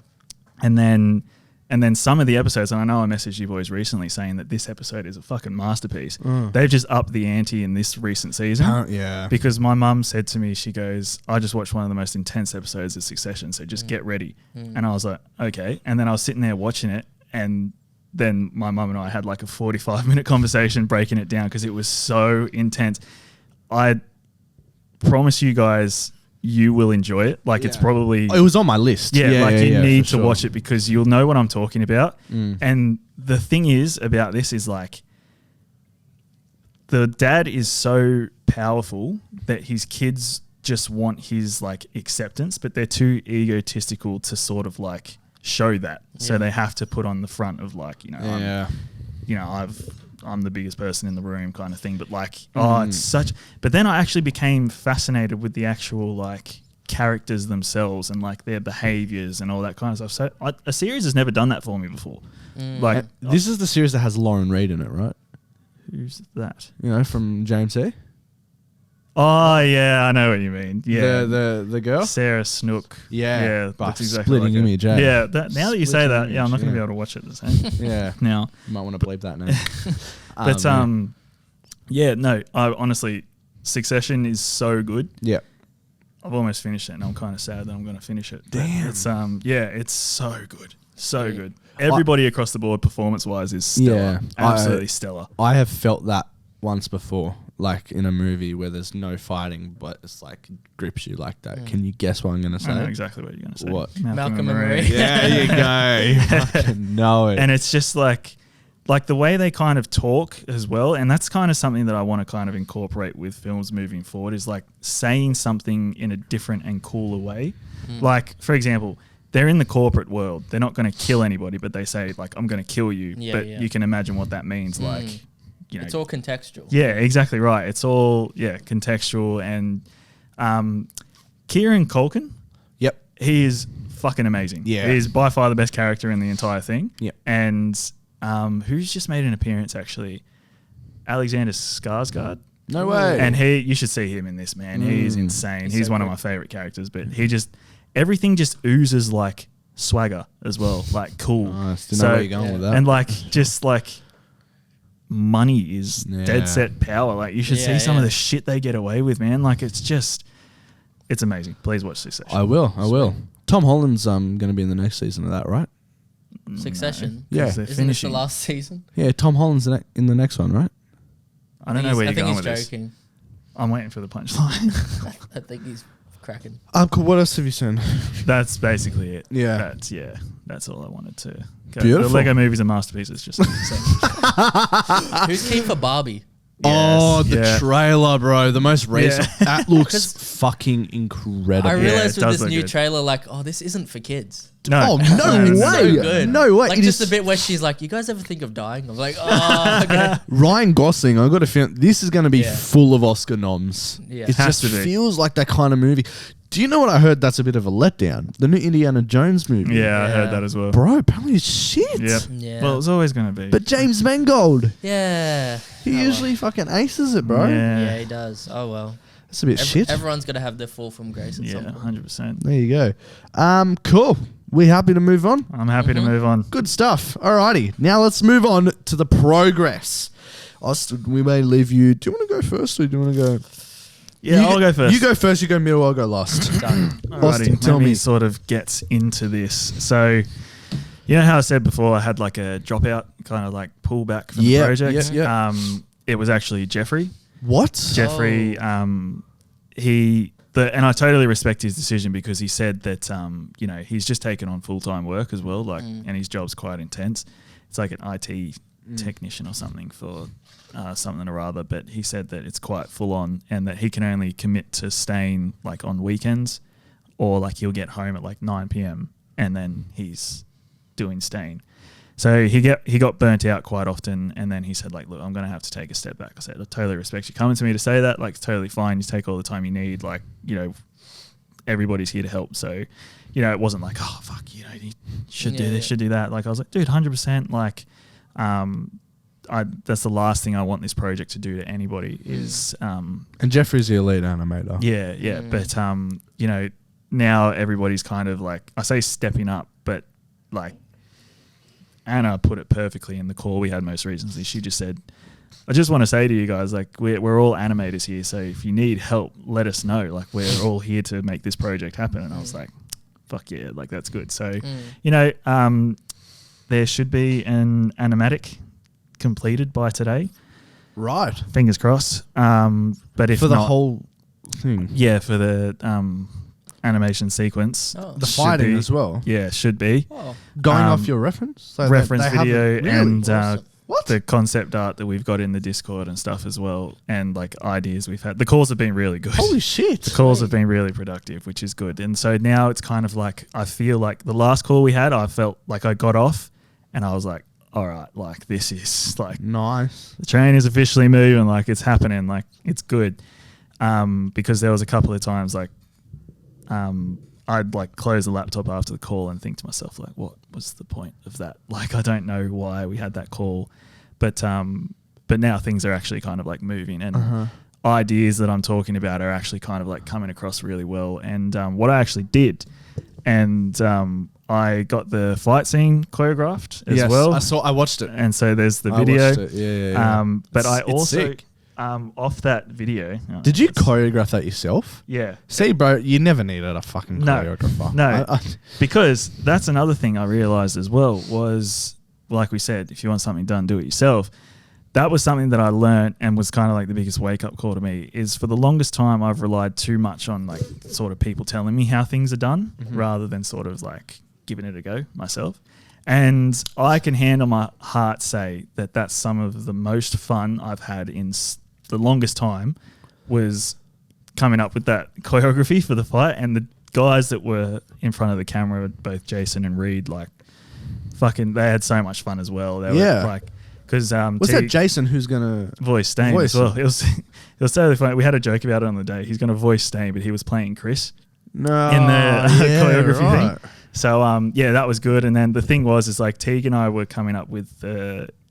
And then some of the episodes, and I know I messaged you boys recently saying that this episode is a fucking masterpiece. They've just upped the ante in this recent season. Yeah. Because my mum said to me, she goes, I just watched one of the most intense episodes of Succession, so just get ready. And I was like, okay. And then I was sitting there watching it, and then my mum and I had like a 45-minute conversation breaking it down because it was so intense. I promise you guys, you will enjoy it. Like it's probably... It was on my list. Yeah, you need to sure. watch it because you'll know what I'm talking about. Mm. And the thing is about this is like the dad is so powerful that his kids just want his like acceptance, but they're too egotistical to sort of like show that. So they have to put on the front of like, I'm the biggest person in the room kind of thing. But like, it's such... But then I actually became fascinated with the actual like characters themselves and like their behaviors and all that kind of stuff. So a series has never done that for me before. Like This is the series that has Lauren Reed in it, right? who's that? You know, from James E. Oh yeah, I know what you mean. Yeah, The girl? Sarah Snook. Yeah, but that's exactly splitting like image, it. eh? Yeah, now that you say Splitting that, yeah, I'm not image, going to be yeah. able to watch it the same Yeah. now. You might want to bleep that now. But yeah, no, I honestly, Succession is so good. Yeah. I've almost finished it, and I'm kind of sad that I'm going to finish it. But Damn. it's it's so good, so good. Everybody across the board, performance-wise, is stellar. Yeah. Absolutely stellar. I have felt that once before, like in a movie where there's no fighting, but it's like grips you like that. Can you guess what I'm going to say? I know exactly what you're going to say. What? Malcolm and Marie. There you go. You fucking know it. And it's just like the way they kind of talk as well, and that's kind of something that I want to kind of incorporate with films moving forward, is like saying something in a different and cooler way. Like, for example, they're in the corporate world. They're not going to kill anybody, but they say like, I'm going to kill you. But you can imagine what that means. Like, you know, it's all contextual. yeah, exactly right. It's all, contextual. And Kieran Culkin, Yep. he is fucking amazing. Yeah. He's by far the best character in the entire thing. Yep. And who's just made an appearance actually? Alexander Skarsgård. No way. And you should see him in this, man. He is insane. He's so one of good. my favorite characters, but everything just oozes like swagger as well, like cool. Nice. Didn't know where you're going with that. And like, just like money is Yeah. dead set power. Like you should see some of the shit they get away with, man. Like it's amazing. Please watch this session. I will. Tom Holland's going to be in the next season of that, right? Succession. Yeah. They're Isn't this finishing. the last season? Yeah, Tom Holland's in the next one, right? I don't know where I you're think going he's with this. joking. I'm waiting for the punchline. I think he's cracking. Cool. What else have you seen? That's basically it. Yeah. That's all I wanted to go. Beautiful. The Lego movie's a masterpiece. It's just Who's keen for Barbie? Oh, the yeah. trailer, bro. The most recent. Yeah. That looks fucking incredible. I realized it with does this look new good. trailer, like, oh, this isn't for kids. No. Oh, no it's way. So good. No way. Like It just is- the bit where she's like, "You guys ever think of dying?" I'm like, "Oh, okay." Ryan Gosling, I've got a feeling this is going to be Yeah. full of Oscar noms. Yeah. It Has just to be. feels like that kind of movie. Do you know what I heard that's a bit of a letdown? The new Indiana Jones movie. Yeah, I Yeah. heard that as well. Bro, apparently it's shit. Yep. Yeah. Well, it's always going to be. But James Mangold, Yeah. he Oh, well. usually fucking aces it, bro. Yeah, he does. Oh well. That's a bit shit. Everyone's got to have their fall from grace at yeah, some point. 100%. There you go. Cool. We happy to move on? I'm happy to move on. Good stuff. Alrighty. Now let's move on to the progress. Austin, we may leave you. Do you want to go first or do you want to go? Yeah, I'll go first. You go first, you go middle, I'll go last. Done. Austin, Alrighty, tell let me me. sort of get into this. So, you know how I said before I had like a dropout, kind of like pullback from Yeah, the project? yeah. It was actually Jeffrey. What? Jeffrey, and I totally respect his decision because he said that, he's just taken on full-time work as well, like, and his job's quite intense. It's like an IT technician or something for something or other, but he said that it's quite full on and that he can only commit to staying like on weekends or like he'll get home at like 9 p.m. and then he's doing staying. So he got burnt out quite often, and then he said, like, look, I'm going to have to take a step back. I said, I totally respect you coming to me to say that. Like, it's totally fine. You take all the time you need. Like, everybody's here to help. So, it wasn't like, oh, fuck, you should do this, should do that. Like, I was like, dude, 100%. Like, that's the last thing I want this project to do to anybody is... And Jeffrey's the elite animator. Yeah. But, now everybody's kind of like, I say stepping up, but like, Anna put it perfectly in the call we had most recently. She just said, I just want to say to you guys, like, we're all animators here, so if you need help, let us know. Like, we're all here to make this project happen. And I was like, fuck yeah, like, that's good. So, there should be an animatic completed by today. Right. Fingers crossed. But if For the not, whole thing. yeah, for the animation sequence, Oh. The should fighting be. as well. Yeah, should be. Oh. Going Um, off your reference? So reference they haven't- video really? and Awesome. What? the concept art that we've got in the Discord and stuff as well, and like ideas we've had. The calls have been really good. Holy shit. The calls have been really productive, which is good. And so now it's kind of like, I feel like the last call we had, I felt like I got off and I was like, all right, like this is like Nice. the train is officially moving, like it's happening, like it's good. Because there was a couple of times like I'd like close the laptop after the call and think to myself like, what was the point of that? Like I don't know why we had that call, but now things are actually kind of like moving and ideas that I'm talking about are actually kind of like coming across really well. And what I actually did, and I got the fight scene choreographed as well. I watched it. And so there's the I video. watched it. Yeah. But It's- I it's also sick. off that video. Did you choreograph that yourself? Yeah. See, bro, you never needed a fucking No. choreographer. No. Because that's another thing I realized as well was, like we said, if you want something done, do it yourself. That was something that I learned and was kind of like the biggest wake up call to me is for the longest time I've relied too much on like sort of people telling me how things are done rather than sort of like giving it a go myself. And I can hand on my heart say that that's some of the most fun I've had in the longest time was coming up with that choreography for the fight. And the guys that were in front of the camera, both Jason and Reed, like fucking, they had so much fun as well. They Yeah. were like, because Was that Jason who's gonna voice Stain voice as well. him? It was totally funny. We had a joke about it on the day. He's going to voice Stain, but he was playing Chris no in the yeah, choreography right. thing. So yeah, that was good. And then the thing was, is like Teague and I were coming up with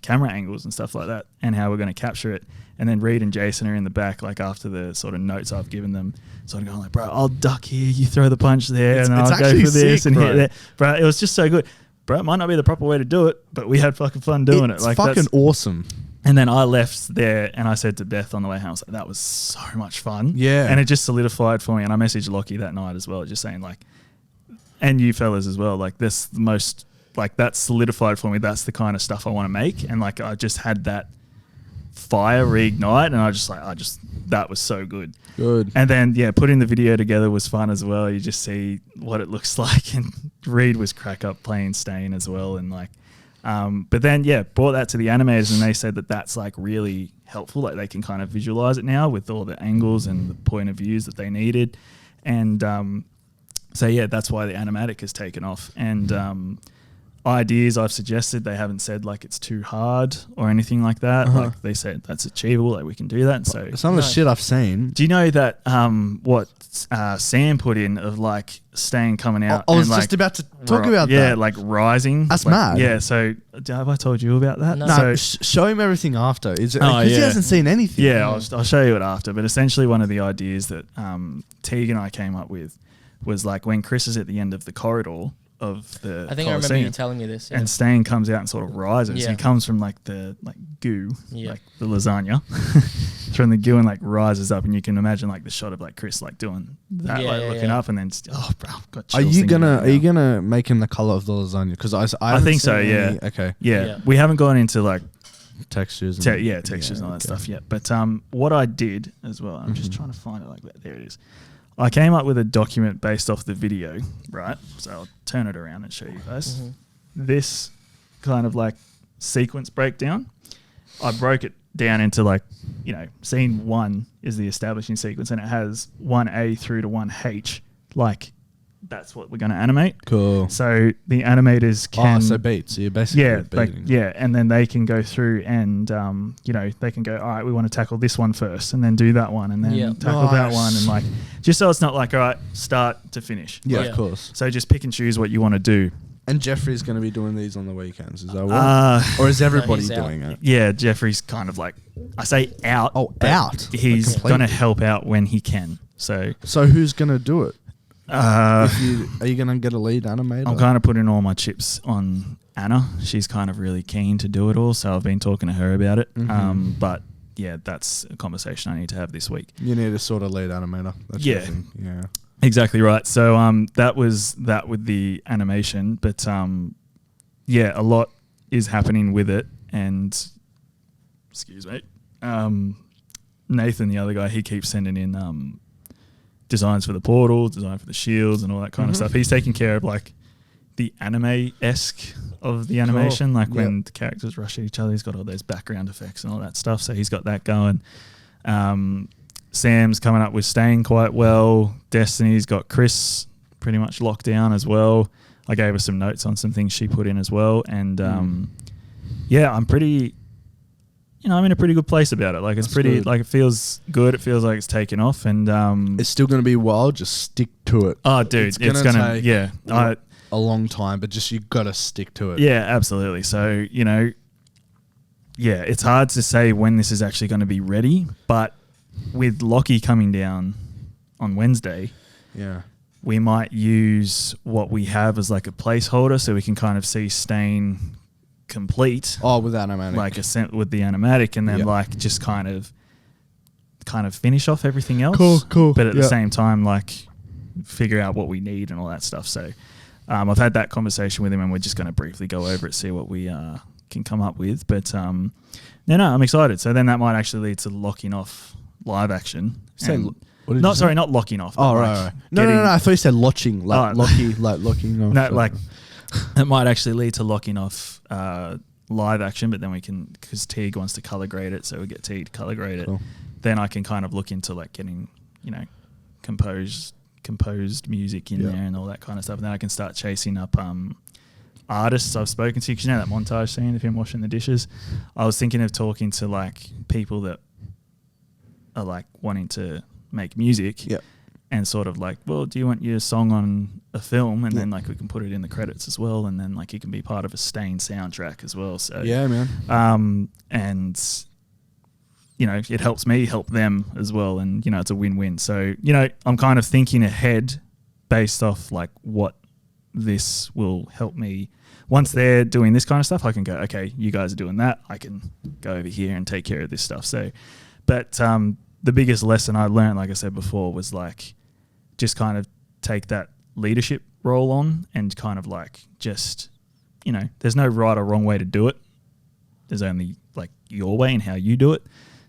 camera angles and stuff like that, and how we're going to capture it. And then Reed and Jason are in the back, like after the sort of notes I've given them, sort of going like, bro, I'll duck here, you throw the punch there, It's and I'll go actually for this sick, and bro. hit there. Bro, it was just so good. Bro, it might not be the proper way to do it, but we had fucking fun doing it. It's Like fucking that's, awesome. and then I left there and I said to Beth on the way home, I was like, that was so much fun. Yeah. And it just solidified for me. And I messaged Lockie that night as well, just saying like, and you fellas as well, like this the most, like that's solidified for me. That's the kind of stuff I want to make. And like, I just had that fire reignite and I just that was so good. Good. And then, yeah, putting the video together was fun as well. You just see what it looks like. And Reed was crack up playing Stain as well. And like, but then, yeah, brought that to the animators and they said that that's like really helpful. Like they can kind of visualize it now with all the angles and the point of views that they needed. And so, yeah, that's why the animatic has taken off. And ideas I've suggested, they haven't said like it's too hard or anything like that. Like they said that's achievable, like we can do that. And so Some of the shit I've seen. do you know that what Sam put in of like Stain coming out? I was and, like, just about to talk about yeah, that. like rising. That's like, mad. Yeah. So have I told you about that? No. No, So, show him everything after. Is it? Oh, Because he yeah. hasn't seen anything. yeah, I'll show you it after. But essentially, one of the ideas that Teague and I came up with was like when Chris is at the end of the corridor of the I think I remember Colosseum, you telling me this. Yeah. and Stain comes out and sort of rises. Yeah. He comes from like the goo, Yeah. like the lasagna, from the goo and like rises up, and you can imagine like the shot of like Chris like doing that, Yeah, like yeah, looking yeah. up, and then oh, bro, I've got Are chills you thinking gonna about it now. make him the color of the lasagna? Because I haven't think so, seen yeah. any- Okay. Yeah, Yeah. we haven't gone into like Textures. textures and all that stuff yet. But what I did as well, I'm just trying to find it. Like there it is. I came up with a document based off the video, right? So I'll turn it around and show you guys. This kind of like sequence breakdown. I broke it down into like, scene 1 is the establishing sequence, and it has 1A through to 1H. Like that's what we're going to animate. Cool. So the animators can. Oh, so beats. So you're basically beating. And then they can go through and they can go, all right, we want to tackle this one first, and then do that one, and then Yeah. tackle that Nice. one, and like just so it's not like all right, start to finish. Yeah, Yeah. of course. So just pick and choose what you want to do. And Jeffrey's going to be doing these on the weekends. Is that what? Or is everybody he's out. doing it? Yeah, Jeffrey's kind of like I say out. Oh, but out. He's Completely. going to help out when he can. So So who's going to do it? uh, Are you going to get a lead animator? I'm kind of putting all my chips on Anna. She's kind of really keen to do it all, so I've been talking to her about it. But yeah, that's a conversation I need to have this week. You need a sort of lead animator. That's Yeah. your thing. Yeah. Exactly right. So that was that with the animation, but yeah, a lot is happening with it. And excuse me, Nathan, the other guy, he keeps sending in designs for the portal, design for the shields, and all that kind of stuff. He's taking care of like the anime-esque of the animation, like when the characters rush at each other. He's got all those background effects and all that stuff, so he's got that going. Sam's coming up with staying quite well. Destiny's got Chris pretty much locked down as well. I gave her some notes on some things she put in as well, and yeah, I'm pretty, I'm in a pretty good place about it. Like it's pretty, like it feels good. It feels like it's taken off, and it's still going to be wild. Just stick to it. Oh, dude, it's gonna take a long time, but just you got to stick to it. Yeah, absolutely. So yeah, it's hard to say when this is actually going to be ready, but with Lockie coming down on Wednesday, we might use what we have as like a placeholder, so we can kind of see Stain complete. Oh, with animatic, like with the animatic, and then like just kind of finish off everything else. Cool. But at the same time, like figure out what we need and all that stuff. So I've had that conversation with him, and we're just going to briefly go over it, see what we can come up with. But no, I'm excited. So then that might actually lead to locking off live action. Not locking off. Oh, right. No. I thought you said lotching, like locking off. No, like it might actually lead to locking off live action, but then we can, because Teague wants to color grade it, so we get Teague to color grade it. Then I can kind of look into like getting, composed music in there and all that kind of stuff. And then I can start chasing up artists I've spoken to, because that montage scene of him washing the dishes. I was thinking of talking to like people that are like wanting to make music and sort of like, well, do you want your song on a film? And then like we can put it in the credits as well, and then like it can be part of a Stain soundtrack as well. So yeah, man. And it helps me help them as well, and it's a win-win. So I'm kind of thinking ahead based off like what this will help me. Once they're doing this kind of stuff, I can go, okay, you guys are doing that, I can go over here and take care of this stuff. So but the biggest lesson I learned, like I said before, was like just kind of take that leadership role on, and kind of like just, there's no right or wrong way to do it. There's only like your way and how you do it.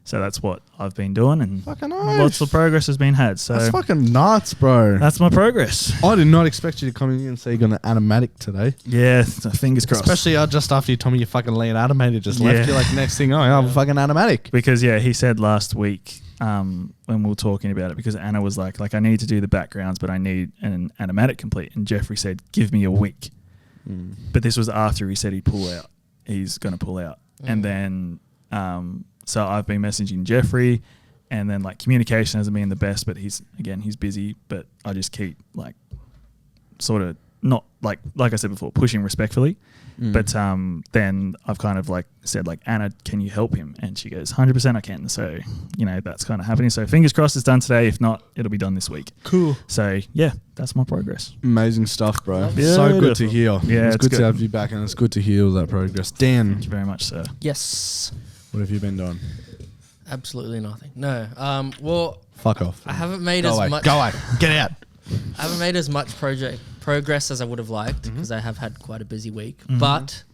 So that's what I've been doing, and fucking nice. Lots of progress has been had. So that's fucking nuts, bro. That's my progress. I did not expect you to come in and say you're going to animatic today. Yeah, fingers crossed. Especially just after you told me you fucking lead animated, just left you like next thing, I'm fucking animatic. Because he said last week when we were talking about it, because Anna was like I need to do the backgrounds, but I need an animatic complete, and Jeffrey said give me a week. But this was after he said he's going to pull out. And then so I've been messaging Jeffrey, and then like communication hasn't been the best, but he's busy, but I just keep like sort of not like I said before, pushing respectfully. But then I've kind of like said like, Anna, can you help him? And she goes, 100% I can. So, that's kind of happening. So fingers crossed it's done today. If not, it'll be done this week. Cool. So yeah, that's my progress. Amazing stuff, bro. Yeah, so good to hear. Yeah, it's good to have you back, and it's good to hear all that progress. Dan. Thank you very much, sir. Yes. What have you been doing? Absolutely nothing. No. Well, fuck off. I haven't made Go as away. much. Go away. Get out. I haven't made as much progress as I would have liked, because I have had quite a busy week. But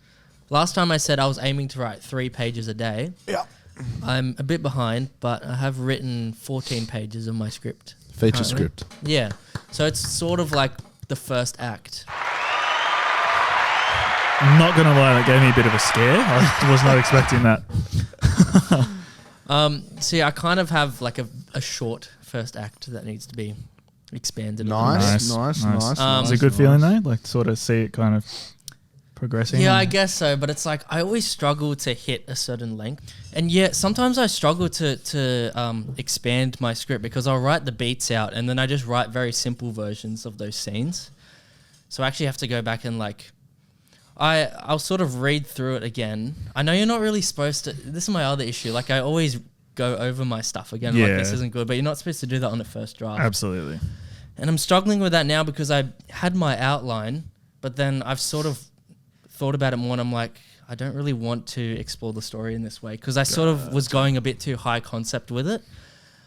last time I said I was aiming to write 3 pages a day. Yeah. I'm a bit behind, but I have written 14 pages of my script. Feature currently. script. Yeah. So it's sort of like the first act. I'm not going to lie, that gave me a bit of a scare. I was not expecting that. See, I kind of have like a short first act that needs to be expanded. Nice. It's a good feeling though, like sort of see it kind of progressing. Yeah, I guess so, but it's like I always struggle to hit a certain length. And yet sometimes I struggle to expand my script, because I'll write the beats out and then I just write very simple versions of those scenes. So I actually have to go back and like I'll sort of read through it again. I know you're not really supposed to. This is my other issue. Like I always go over my stuff again. Yeah. Like this isn't good, but you're not supposed to do that on the first draft. Absolutely. And I'm struggling with that now, because I had my outline, but then I've sort of thought about it more, and I'm like, I don't really want to explore the story in this way, because I sort of was going a bit too high concept with it.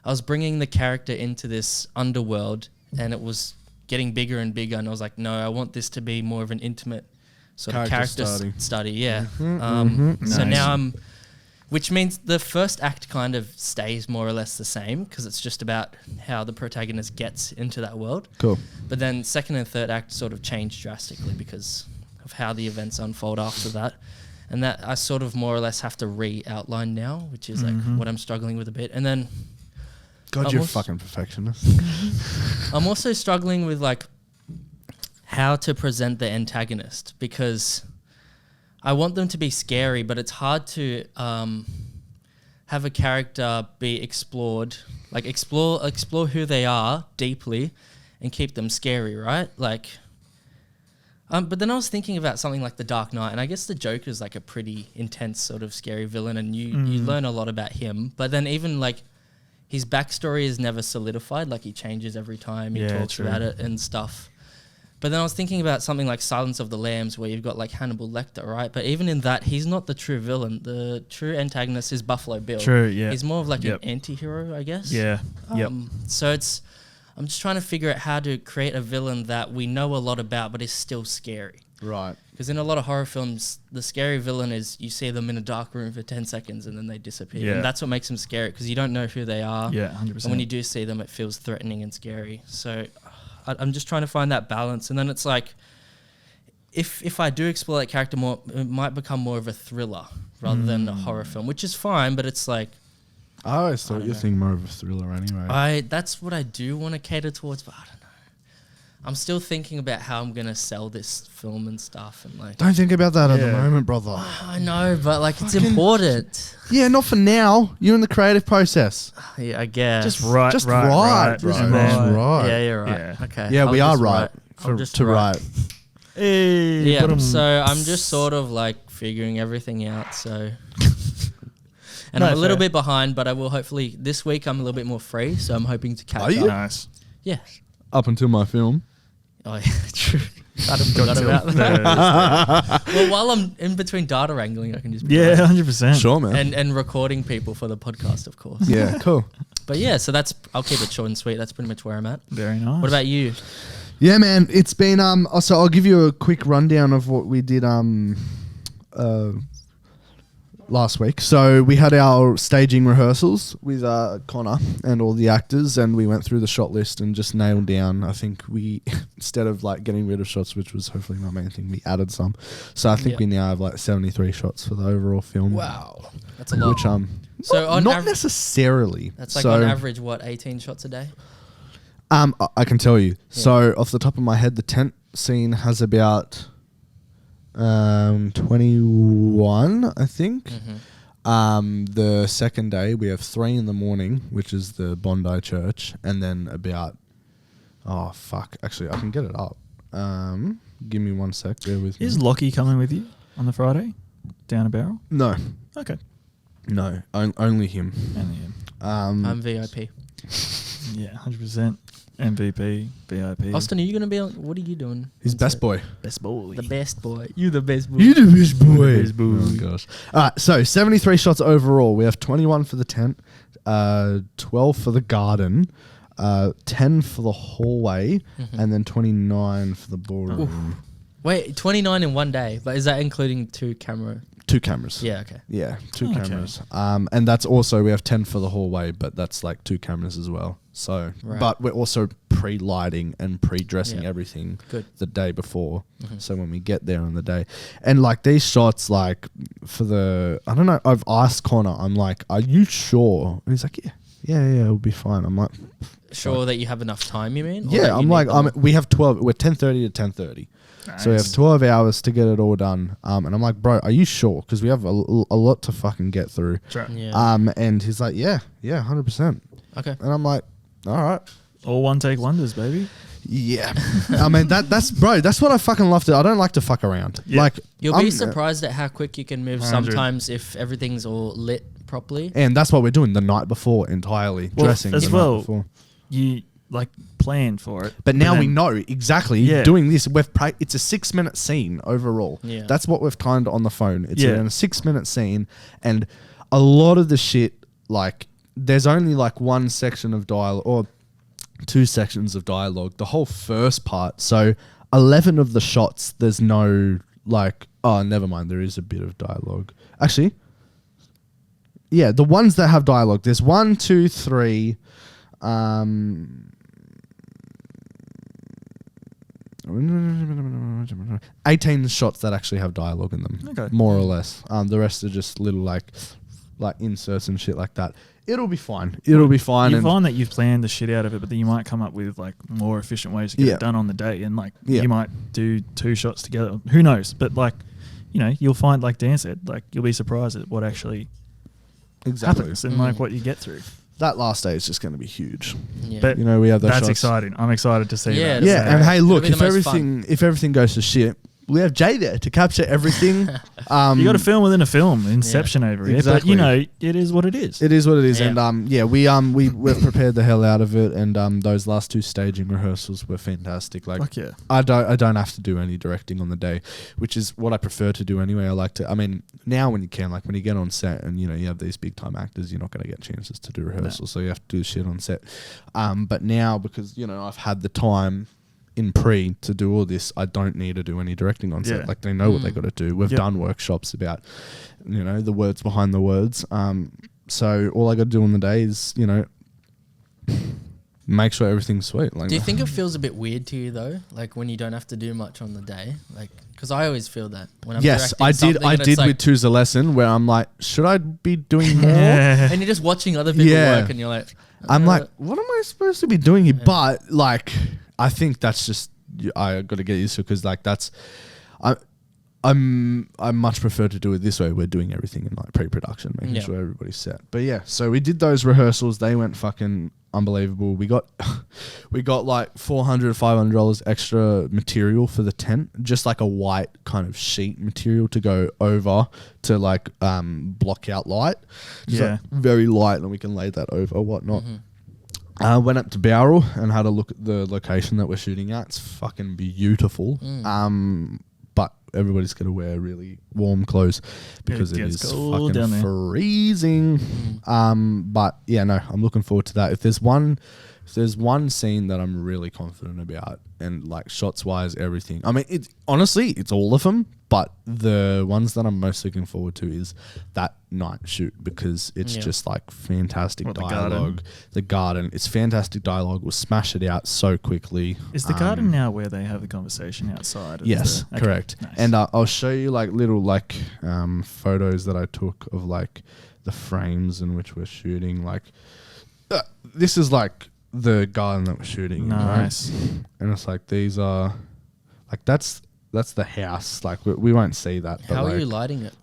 I was bringing the character into this underworld, and it was getting bigger and bigger, and I was like, no, I want this to be more of an intimate sort of Character character study. Yeah. mhm. So Nice. now which means the first act kind of stays more or less the same because it's just about how the protagonist gets into that world. Cool. But then second and third act sort of change drastically because of how the events unfold after that. And that I sort of more or less have to re-outline now, which is like what I'm struggling with a bit. And then God, I'm you're a also- fucking perfectionist. I'm also struggling with like how to present the antagonist because I want them to be scary, but it's hard to have a character be explored, like explore who they are deeply and keep them scary, right? Like, but then I was thinking about something like The Dark Knight, and I guess the Joker's like a pretty intense sort of scary villain, and you learn a lot about him. But then even like his backstory is never solidified, like he changes every time he talks about it and stuff. But then I was thinking about something like Silence of the Lambs, where you've got like Hannibal Lecter, right? But even in that, he's not the true villain. The true antagonist is Buffalo Bill. True, yeah. He's more of like an anti-hero, I guess. Yeah. Yep. So I'm just trying to figure out how to create a villain that we know a lot about, but is still scary. Right. Because in a lot of horror films, the scary villain is you see them in a dark room for 10 seconds and then they disappear. Yeah. And that's what makes them scary because you don't know who they are. Yeah, 100%. And when you do see them, it feels threatening and scary. So I'm just trying to find that balance. And then it's like, if I do explore that character more, it might become more of a thriller rather than a horror film, which is fine, but it's like, I always thought don't you're know. thinking more of a thriller anyway. that's what I do want to cater towards, but I don't know. I'm still thinking about how I'm going to sell this film and stuff. And like, Don't think about that at the Yeah. moment, brother. I know, but like it's Fucking- important. Yeah, not for now. You're in the creative process. Yeah, I guess. Just right, Just right, right. right, Just right. right. Right. Yeah, you're right. Yeah. Okay. Yeah, I'll we are just right. I'll just To write. right. Hey, Yeah, but, so I'm just sort of like figuring everything out. So, and No, I'm a little fair. bit behind, but I will hopefully this week I'm a little bit more free, so I'm hoping to catch Are up. you? Nice. Yeah. Up until my film. Oh yeah, true. I forgot about that. Well, while I'm in between data wrangling, I can just be Yeah, like- 100%. Sure, man. and recording people for the podcast, of course. Yeah, cool. But yeah, so I'll keep it short and sweet. That's pretty much where I'm at. Very nice. What about you? Yeah, man. It's been so I'll give you a quick rundown of what we did last week. So we had our staging rehearsals with Connor and all the actors, and we went through the shot list and just nailed down. I think we instead of like getting rid of shots, which was hopefully my main thing, we added some. So I think Yeah. we now have like 73 shots for the overall film. Wow, that's a lot. Which So on not average, necessarily. that's like so, on average what 18 shots a day. I can tell you. So off the top of my head, the tent scene has about 21, I think. The second day we have 3 in the morning, which is the Bondi Church, and then about actually I can get it up. Give me 1 sec, bear with me. Is Lockie coming with you on the Friday? Down a barrel? No, Okay. only him. And him. I'm VIP. Yeah, 100%. MVP, VIP. Austin, are you gonna be on? What are you doing? He's on best set? boy. Best boy. The best boy. You the best boy. You the best boy. Best boy. Oh gosh. All right, so 73 shots overall. We have 21 for the tent, 12 for the garden, 10 for the hallway, and then 29 for the ballroom. Wait, 29 in one day, but is that including 2 camera? 2 cameras. Yeah, okay. Yeah, 2 Okay. cameras. And that's also, we have 10 for the hallway, but that's like 2 cameras as well. So, Right. but we're also pre-lighting and pre-dressing Yeah. everything Good. the day before. So when we get there on the day, and like these shots, like for I don't know, I've asked Connor, I'm like, are you sure? And he's like, yeah, it'll be fine. I'm like, Sure that you have enough time, you mean? Or that yeah, you I'm need like, them? we have 12, we're 10:30 to 10:30. So we have 12 hours to get it all done. And I'm like, bro, are you sure? Because we have a lot to fucking get through. Yeah. And he's like, yeah, 100%. Okay. And I'm like, all right. All one take wonders, baby. Yeah. I mean, that's what I fucking love to. I don't like to fuck around. Yeah. Like, You'll I'm- be surprised at how quick you can move 100. sometimes if everything's all lit properly. And that's what we're doing the night before entirely. Well, dressing as the well, night before. You like planned for it. But now we then- know exactly Yeah. doing this. It's a 6-minute scene overall. Yeah. That's what we've kind of on the phone. It's Yeah. a 6-minute scene, and a lot of the shit, like, there's only like one section of dialogue or 2 sections of dialogue. The whole first part. So 11 of the shots, there's no like, oh, never mind. There is a bit of dialogue. Actually, yeah, the ones that have dialogue. There's 1, 2, 3. 18 shots that actually have dialogue in them, Okay. more or less. The rest are just little like inserts and shit like that. It'll be fine. It'll be fine. You and find that you've planned the shit out of it, but then you might come up with like more efficient ways to get Yeah. it done on the day, and like Yeah. you might do 2 shots together. Who knows? But like, you know, you'll find, like Dan said, like you'll be surprised at what actually exactly. happens and like what you get through. That last day is just going to be huge. Yeah. But You know, we have those that's shots. exciting. I'm excited to see Yeah, that. it'll Yeah, be and great. hey, look, It'll be the if most everything goes to shit, we have Jay there to capture everything. You got a film within a film, Inception over here. But Exactly. you know, it is what it is. It is what it is, Yeah. and we've prepared the hell out of it, and those last 2 staging rehearsals were fantastic. Like, Fuck yeah. I don't have to do any directing on the day, which is what I prefer to do anyway. I like to. I mean, now when you can, like when you get on set and you know you have these big time actors, you're not going to get chances to do rehearsals, so you have to do shit on set. But now because you know I've had the time in pre to do all this, I don't need to do any directing on set. Yeah. Like they know what they got to do. We've Yep. done workshops about, you know, the words behind the words. So all I got to do on the day is, you know, make sure everything's sweet. Like, Do you think it feels a bit weird to you though, like when you don't have to do much on the day? Like, because I always feel that when I'm yes, directing I did. something I and it's did like, with Choose a Lesson where I'm like, should I be doing more? and you're just watching other people Yeah. work, and you're like, I'm like, what am I supposed to be doing here? But like, I think that's just I got to get used to because like that's I much prefer to do it this way. We're doing everything in like pre-production, making Yeah. sure everybody's set. But yeah, so we did those rehearsals. They went fucking unbelievable. We got like $400, $500 extra material for the tent, just like a white kind of sheet material to go over to like block out light. Just Yeah. like very light, and we can lay that over whatnot. Went up to Bowral and had a look at the location that we're shooting at. It's fucking beautiful. But everybody's going to wear really warm clothes because it gets is cold down fucking there. freezing. But yeah, no, I'm looking forward to that. If there's one scene that I'm really confident about, and like shots wise, everything. I mean, honestly, it's all of them. But the ones that I'm most looking forward to is that night shoot because it's Yeah. just like fantastic What, the garden? dialogue. The garden, it's fantastic dialogue. We'll smash it out so quickly. Is the garden now where they have the conversation outside? of Yes, the- okay, correct. nice. And I'll show you like little like photos that I took of like the frames in which we're shooting. Like this is like the garden that we're shooting. in, right? Nice. And it's like these are like that's the house. Like we won't see that. But how like, are you lighting it?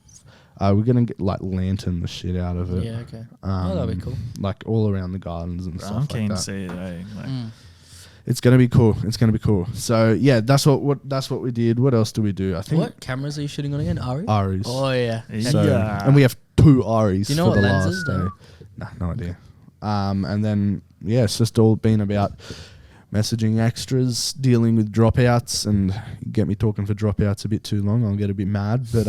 we're gonna get like lantern the shit out of it. Yeah, okay. Oh, that'd be cool. Like all around the gardens and Bro, stuff I'm like keen that. to see it. Eh? Like, It's gonna be cool. It's gonna be cool. So yeah, that's what we did. What else do we do? I think What cameras are you shooting on again? Ari? Aries. Oh yeah. So, Yeah. and we have 2 Aries Do you know for what the lenses last day. though? Nah, no idea. And then yeah, it's just all been about messaging extras, dealing with dropouts, and get me talking for dropouts a bit too long. I'll get a bit mad, but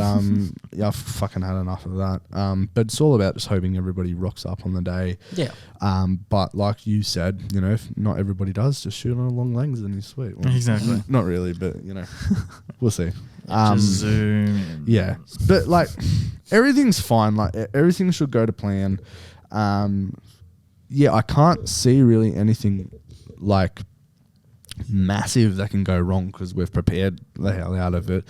yeah, I've fucking had enough of that. But it's all about just hoping everybody rocks up on the day. Yeah. But like you said, you know, if not everybody does, just shoot on a long lens and you're sweet. Well, Exactly. Not really, but you know, we'll see. just zoom in. Yeah, but like everything's fine. Like everything should go to plan. Yeah, I can't see really anything like massive that can go wrong because we've prepared the hell out of it.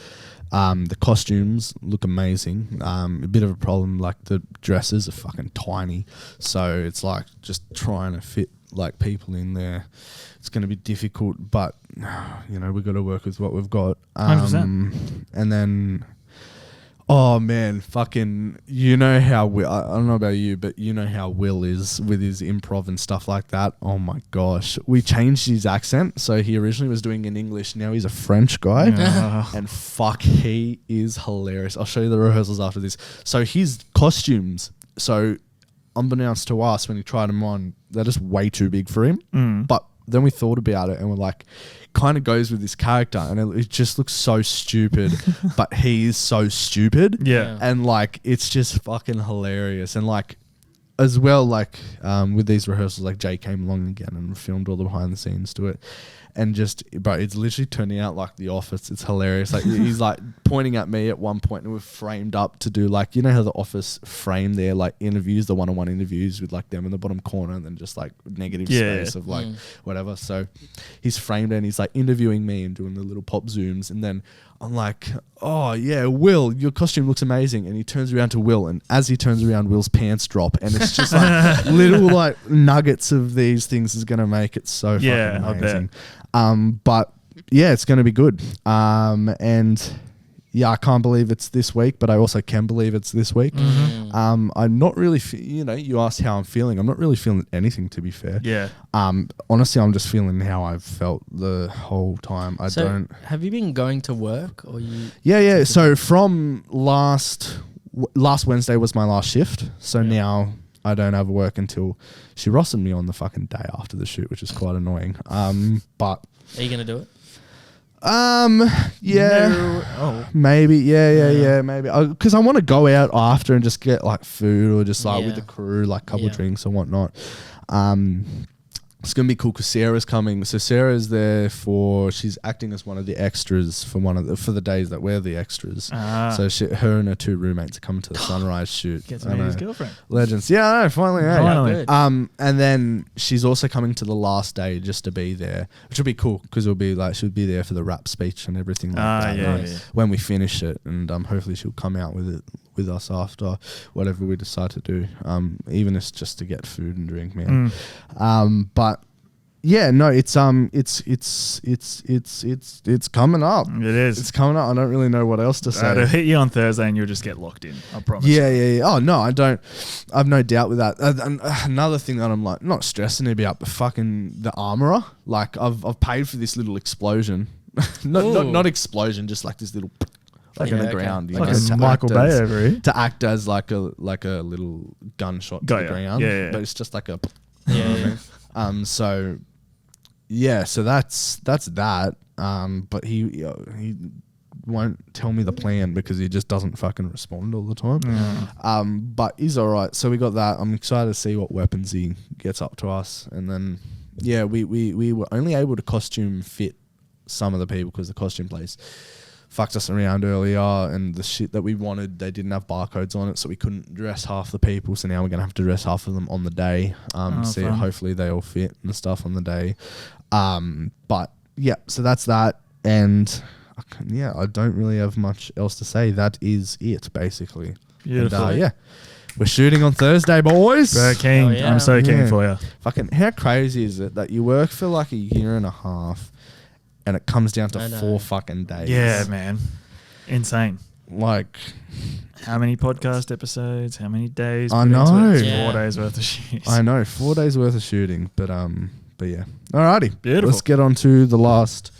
The costumes look amazing. A bit of a problem, like the dresses are fucking tiny, so it's like just trying to fit like people in there. It's going to be difficult, but you know we've got to work with what we've got. 100%. And then, oh man, fucking, you know how I don't know about you, but you know how Will is with his improv and stuff like that. Oh my gosh, we changed his accent. So he originally was doing in English. Now he's a French guy. Yeah. And fuck, he is hilarious. I'll show you the rehearsals after this. So his costumes, so unbeknownst to us when he tried them on, they're just way too big for him. But then we thought about it and we're like, kind of goes with this character, and it just looks so stupid, but he is so stupid. Yeah. And like, it's just fucking hilarious. And like, as well, like with these rehearsals, like Jay came along again and filmed all the behind the scenes to it. and just, bro, it's literally turning out like The Office. It's hilarious. Like he's like pointing at me at one point, and we're framed up to do like, you know how The Office frame their like interviews, the one-on-one interviews with like them in the bottom corner, and then just like negative space of like whatever. So he's framed and he's like interviewing me and doing the little pop zooms, and then I'm like, oh yeah, Will, your costume looks amazing. And he turns around to Will, and as he turns around, Will's pants drop, and it's just like little like nuggets of these things is gonna make it so fucking amazing. But yeah, it's gonna be good. And yeah, I can't believe it's this week, but I also can believe it's this week. I'm not really, you asked how I'm feeling. I'm not really feeling anything, to be fair. Yeah. Honestly, I'm just feeling how I've felt the whole time. Have you been going to work, or you? Yeah. So from last Wednesday was my last shift. So now I don't have work until she rostered me on the fucking day after the shoot, which is quite annoying. But are you gonna do it? Yeah, No. maybe, yeah, maybe, because I want to go out after and just get like food or just like with the crew, like a couple of drinks and whatnot. It's gonna be cool because Sarah's coming. So Sarah's there she's acting as one of the extras for the days that we're the extras. So her and her two roommates are coming to the sunrise shoot. Get to meet his girlfriend. Legends. Yeah, I know, finally. Finally. And then she's also coming to the last day just to be there, which will be cool because it'll be like she'll be there for the rap speech and everything like that. Yeah. When we finish it, and hopefully she'll come out with it with us after whatever we decide to do. Even if it's just to get food and drink, man. But yeah, no, it's coming up. It is. It's coming up. I don't really know what else to say. It'll hit you on Thursday and you'll just get locked in. I promise. Yeah. Oh no, I don't. I've no doubt with that. Another thing that I'm like not stressing about, but fucking the armorer. Like I've paid for this little explosion, not explosion, just like this little. Like in the ground, you like know, a Michael Bay over here. To act as like a little gunshot to the ground, but it's just like a So yeah, so that's that. But he won't tell me the plan because he just doesn't fucking respond all the time. But he's all right. So we got that. I'm excited to see what weapons he gets up to us, and then we were only able to costume fit some of the people because the costume place fucked us around earlier, and the shit that we wanted, they didn't have barcodes on it, so we couldn't dress half the people. So now we're gonna have to dress half of them on the day. Hopefully they all fit and stuff on the day. But yeah, so that's that, and I don't really have much else to say. That is it, basically. Beautiful. And, we're shooting on Thursday, boys. Very keen. I'm so keen for you. Fucking, how crazy is it that you work for like a year and a half? And it comes down to 4 fucking days. Yeah, man. Insane. Like, how many podcast episodes? How many days? I know. 4 days worth of shooting. I know, 4 days worth of shooting. But yeah. Alrighty. Beautiful. Let's get on to the last.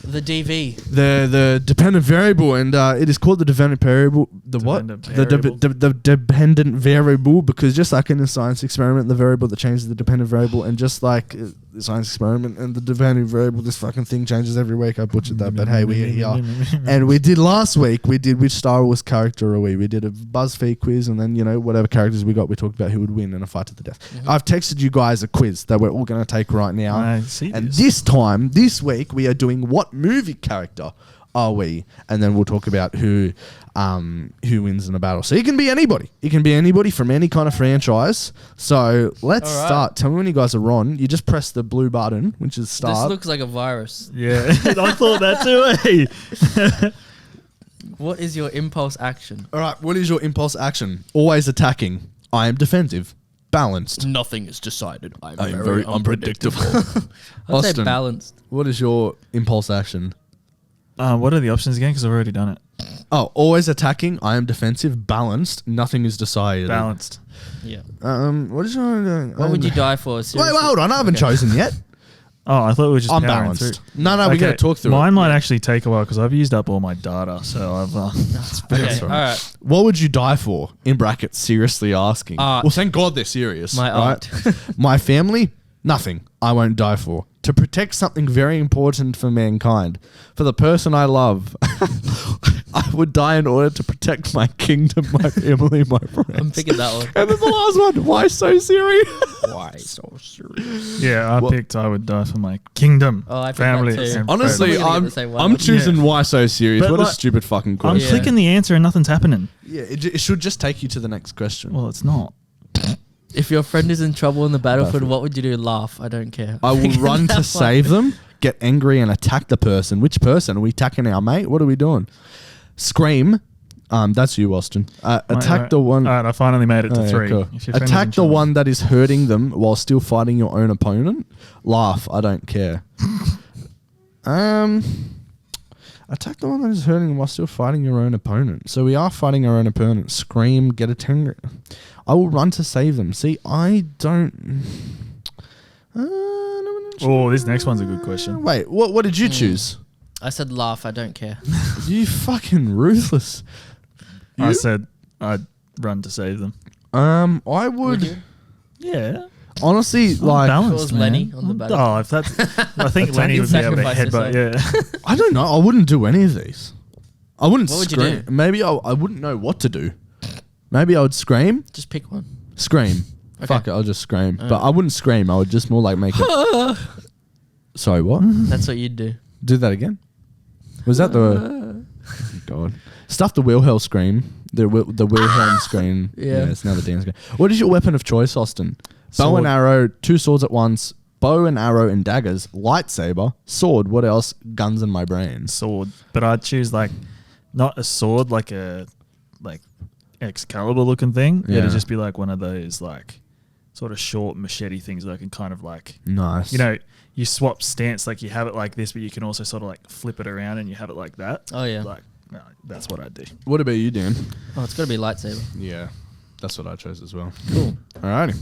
The DV. The dependent variable, and it is called the dependent variable. The dependent variable, because just like in a science experiment, the variable that changes the dependent variable, and just like the science experiment and the dependent variable, this fucking thing changes every week. I butchered that, but hey, we're here. And we did last week. We did which Star Wars character are we? We did a BuzzFeed quiz, and then whatever characters we got, we talked about who would win in a fight to the death. I've texted you guys a quiz that we're all going to take right now. I see and this week, we are doing what movie character are we? And then we'll talk about who wins in a battle. So it can be anybody. It can be anybody from any kind of franchise. So let's start. Tell me when you guys are on. You just press the blue button, which is start. This looks like a virus. Yeah, I thought that too. What is your impulse action? All right. What is your impulse action? Always attacking. I am defensive. Balanced. Nothing is decided. I am very unpredictable. I'd say balanced. What is your impulse action? What are the options again? Because I've already done it. Oh, always attacking. I am defensive. Balanced. Nothing is decided. Balanced. Yeah. What is your? What would you die for? Wait, hold on. I haven't chosen yet. Oh, I thought we were just I'm powering balanced. through. No, we got to talk through Mine it. might actually take a while because I've used up all my data. So I've. Okay. All right. What would you die for? In brackets, seriously asking. Well, thank God they're serious. My art. My family? Nothing. I won't die for. To protect something very important for mankind. For the person I love. I would die in order to protect my kingdom, my family, my friends. I'm picking that one. And then the last one, why so serious? Why so serious? Yeah, I picked I would die for my kingdom, Oh, I picked family. that too. and Honestly, Probably gonna get I'm the same one. I'm choosing why so serious. But What a like, stupid fucking I'm question. clicking the answer and nothing's happening. Yeah, it should just take you to the next question. Well, it's not. If your friend is in trouble in the battlefield, Battlefield. what would you do? Laugh. I don't care. I will run to save them, get angry and attack the person. Which person? Are we attacking our mate? What are we doing? Scream. That's you, Austin. Attack the one. All right, I finally made it to Oh, yeah, 3. cool. If your friend is in Attack the trouble. one that is hurting them while still fighting your own opponent. Laugh. I don't care. Attack the one that is hurting them while still fighting your own opponent. So we are fighting our own opponent. Scream. Get a tender. I will run to save them. See, I don't. Oh, this next one's a good question. Wait, what did you choose? I said laugh. I don't care. You fucking ruthless. I You? said I'd run to save them. I would Would you? Yeah. honestly like. Balanced, If it was man. Lenny on the battlefield. Oh, if that's, I think Lenny would be able to Sacrifice headbutt. Yeah. I don't know. I wouldn't do any of these. I wouldn't What would you scream. do? Maybe I wouldn't know what to do. Maybe I would scream. Just pick one. Scream. Okay. Fuck it, I'll just scream. But I wouldn't scream. I would just more like make it. Sorry, what? That's what you'd do. Do that again. Was that the? God. Stuff the Wilhelm scream. The Wilhelm scream. Yeah. It's now the Dan scream. What is your weapon of choice, Austin? Bow Sword. and arrow, 2 swords at once. Bow and arrow and daggers. Lightsaber. Sword. What else? Guns in my brains. Sword, but I'd choose like not a sword, like a Excalibur looking thing. Yeah. It'd just be like one of those like sort of short machete things that I can kind of like, Nice. you know, you swap stance, like you have it like this, but you can also sort of like flip it around and you have it like that. Oh, yeah. Like, no, that's what I'd do. What about you, Dan? Oh, it's got to be lightsaber. Yeah, that's what I chose as well. Cool. Alrighty.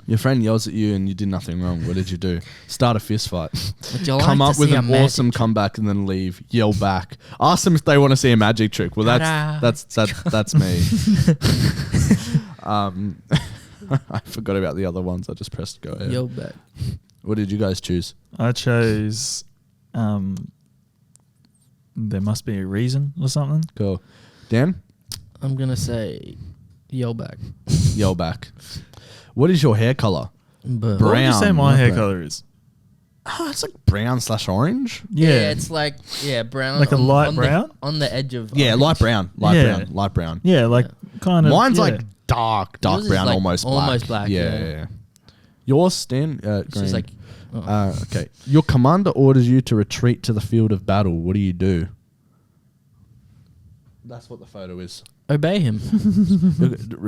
Your friend yells at you and you did nothing wrong. What did you do? Start a fist fight. Would you Come like up to with see a an magic awesome trick? comeback and then leave. Yell back. Ask them if they want to see a magic trick. Well, that's me. I forgot about the other ones. I just pressed go ahead. Yo, back. What did you guys choose? I chose, there must be a reason or something. Cool. Dan? I'm going to say yo back. Yell back. What is your hair color? But Brown. What would you say my not hair brown. color is? It's like brown/orange. yeah, it's like brown. Like a light on brown? on the edge of Yeah, orange. light brown. Yeah. Light brown. Yeah, like kind of. Mine's yeah. like dark Yours is brown, like almost black. almost black, yeah. Yeah. Yours, Stan? It's Green. just like Okay. Your commander orders you to retreat to the field of battle. What do? That's what the photo is. obey him.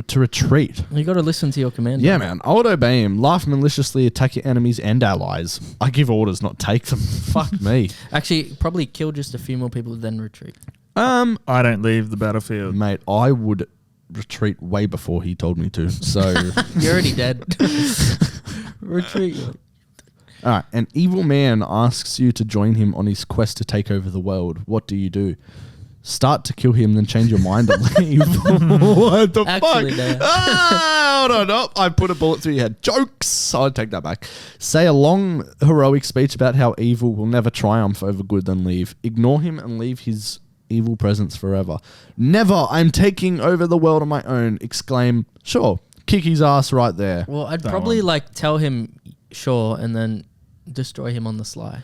To retreat. You got to listen to your commander. Yeah, man. I would obey him. Laugh maliciously, attack your enemies and allies. I give orders, not take them. Fuck me. Actually, probably kill just a few more people, then retreat. I don't leave the battlefield. Mate, I would retreat way before he told me to. So, You're already dead. Retreat. all right. An evil man asks you to join him on his quest to take over the world. What do? Start to kill him, then change your mind and leave. What the Actually, fuck? no. Hold on. Oh, I put a bullet through your head. Jokes. I'll take that back. Say a long, heroic speech about how evil will never triumph over good, then leave. Ignore him and leave his evil presence forever. Never. I'm taking over the world on my own. Exclaim. Sure. Kick his ass right there. Well, I'd That probably one. like tell him sure, and then destroy him on the sly.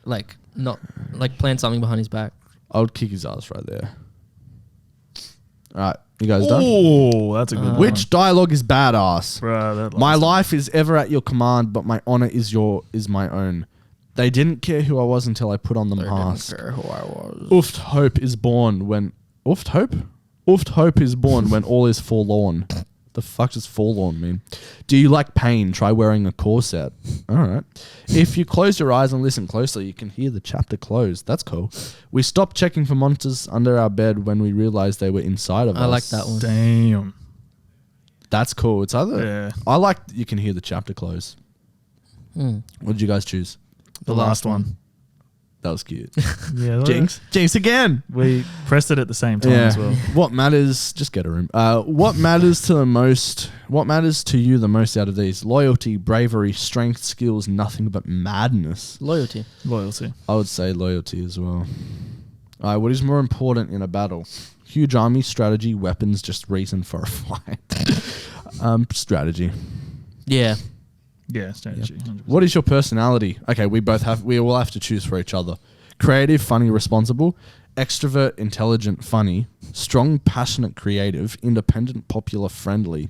Like not like plan something behind his back. I would kick his ass right there. All right. You guys done? Oh, that's a good one. Which dialogue is badass? Bruh, that My last life is ever at your command, but my honor is my own. They didn't care who I was until I put on the mask. Care who I was. Oofed hope is born when Oofed hope is born when all is forlorn. The fuck does forlorn mean? Do you like pain? Try wearing a corset. All right. If you close your eyes and listen closely, you can hear the chapter close. That's cool. We stopped checking for monsters under our bed when we realized they were inside of us. I like that one. Damn. That's cool. It's other. Yeah. I like that you can hear the chapter close. Hmm. What did you guys choose? The last one. That was cute. Yeah. Jinx again. We pressed it at the same time as well. What matters? Just get a room. What matters to the most? What matters to you the most out of these? Loyalty, bravery, strength, skills, nothing but madness. Loyalty. Loyalty. I would say loyalty as well. All right, what is more important in a battle? Huge army, strategy, weapons, just reason for a fight. Strategy. Yeah. Yeah, strategy. 100%. What is your personality? Okay, we all have to choose for each other. Creative, funny, responsible, extrovert, intelligent, funny, strong, passionate, creative, independent, popular, friendly.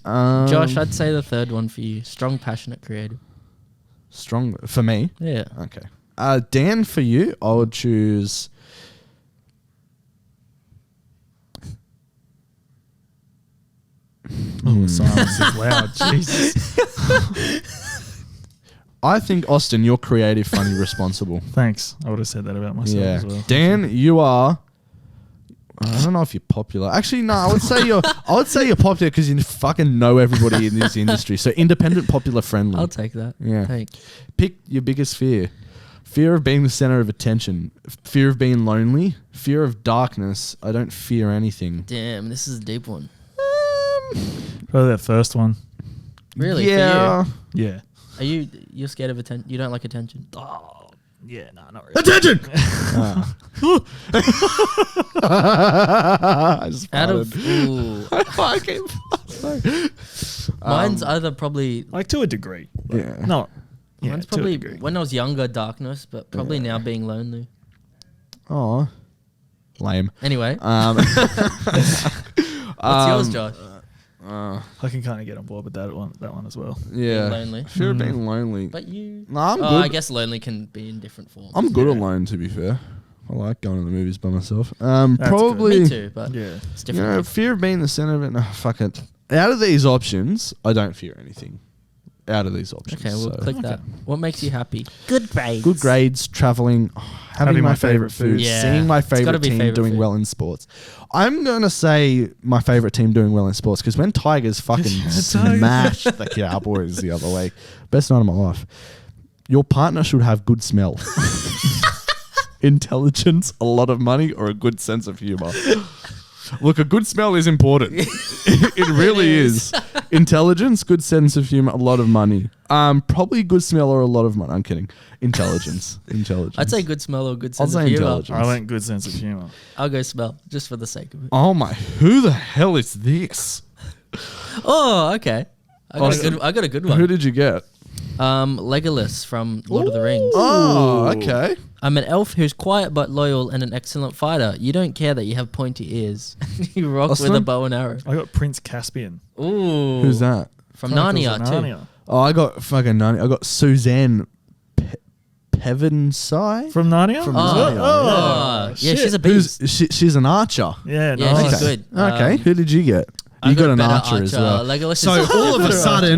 Josh, I'd say the third one for you. Strong, passionate, creative. Strong for me. Yeah. Okay. Dan, for you, I would choose. Oh, the silence is loud. Jesus. I think, Austin, you're creative, funny, responsible. Thanks. I would have said that about myself as well. Dan, you are. I don't know if you're popular. Actually, no. I would say you're popular because you fucking know everybody in this industry. So independent, popular, friendly. I'll take that. Yeah. Thanks. Pick your biggest fear. Fear of being the center of attention. Fear of being lonely. Fear of darkness. I don't fear anything. Damn, this is a deep one. Probably that first one. Really? Yeah. For Yeah. you? You're scared of attention? You don't like attention? Oh, yeah, no, not really. Attention! I just Out of farted. mine's either probably Like to a degree. Like, Yeah. Not. Yeah, mine's to a probably degree. when I was younger, darkness, but probably now being lonely. Oh, lame. Anyway, What's what's yours, Josh? I can kind of get on board with that one as well. Yeah. Being lonely. Fear of being lonely. But you? No, I'm Oh, good. I guess lonely can be in different forms. I'm good alone, to be fair. I like going to the movies by myself. good. Probably. Me too, but Yeah. it's You different. know, fear of being the center of it. No, fuck it. Out of these options, I don't fear anything. Out of these options. Okay, we'll so. click that. What makes you happy? Good grades. Good grades, traveling, having my favorite food, Yeah. seeing my It's gotta favorite be team favourite doing food. well in sports. I'm going to say my favorite team doing well in sports because when Tigers fucking smashed the Cowboys the other week, best night of my life, your partner should have good smell. Intelligence, a lot of money, or a good sense of humor. Look, a good smell is important. It really is. Intelligence, good sense of humor, a lot of money. Probably good smell or a lot of money. I'm kidding. Intelligence. I'd say good smell or good I'll sense of say humor. intelligence. I went good sense of humor. I'll go smell just for the sake of it. Oh my, who the hell is this? Oh, okay. I got a good one. Who did you get? Legolas from Lord of the Rings. Oh, okay. I'm an elf who's quiet but loyal and an excellent fighter. You don't care that you have pointy ears. You rock with a Austin? bow and arrow. I got Prince Caspian. Ooh. Who's that? From Chronicles Narnia of too. Narnia. Oh, I got fucking Narnia. I got Suzanne Pevensey. From Narnia? From Oh, Narnia, yeah, shit. she's a beast. She's an archer. Yeah, Yeah, nice. she's good. Okay, who did you get? I You got a an better archer as well. Legolas So is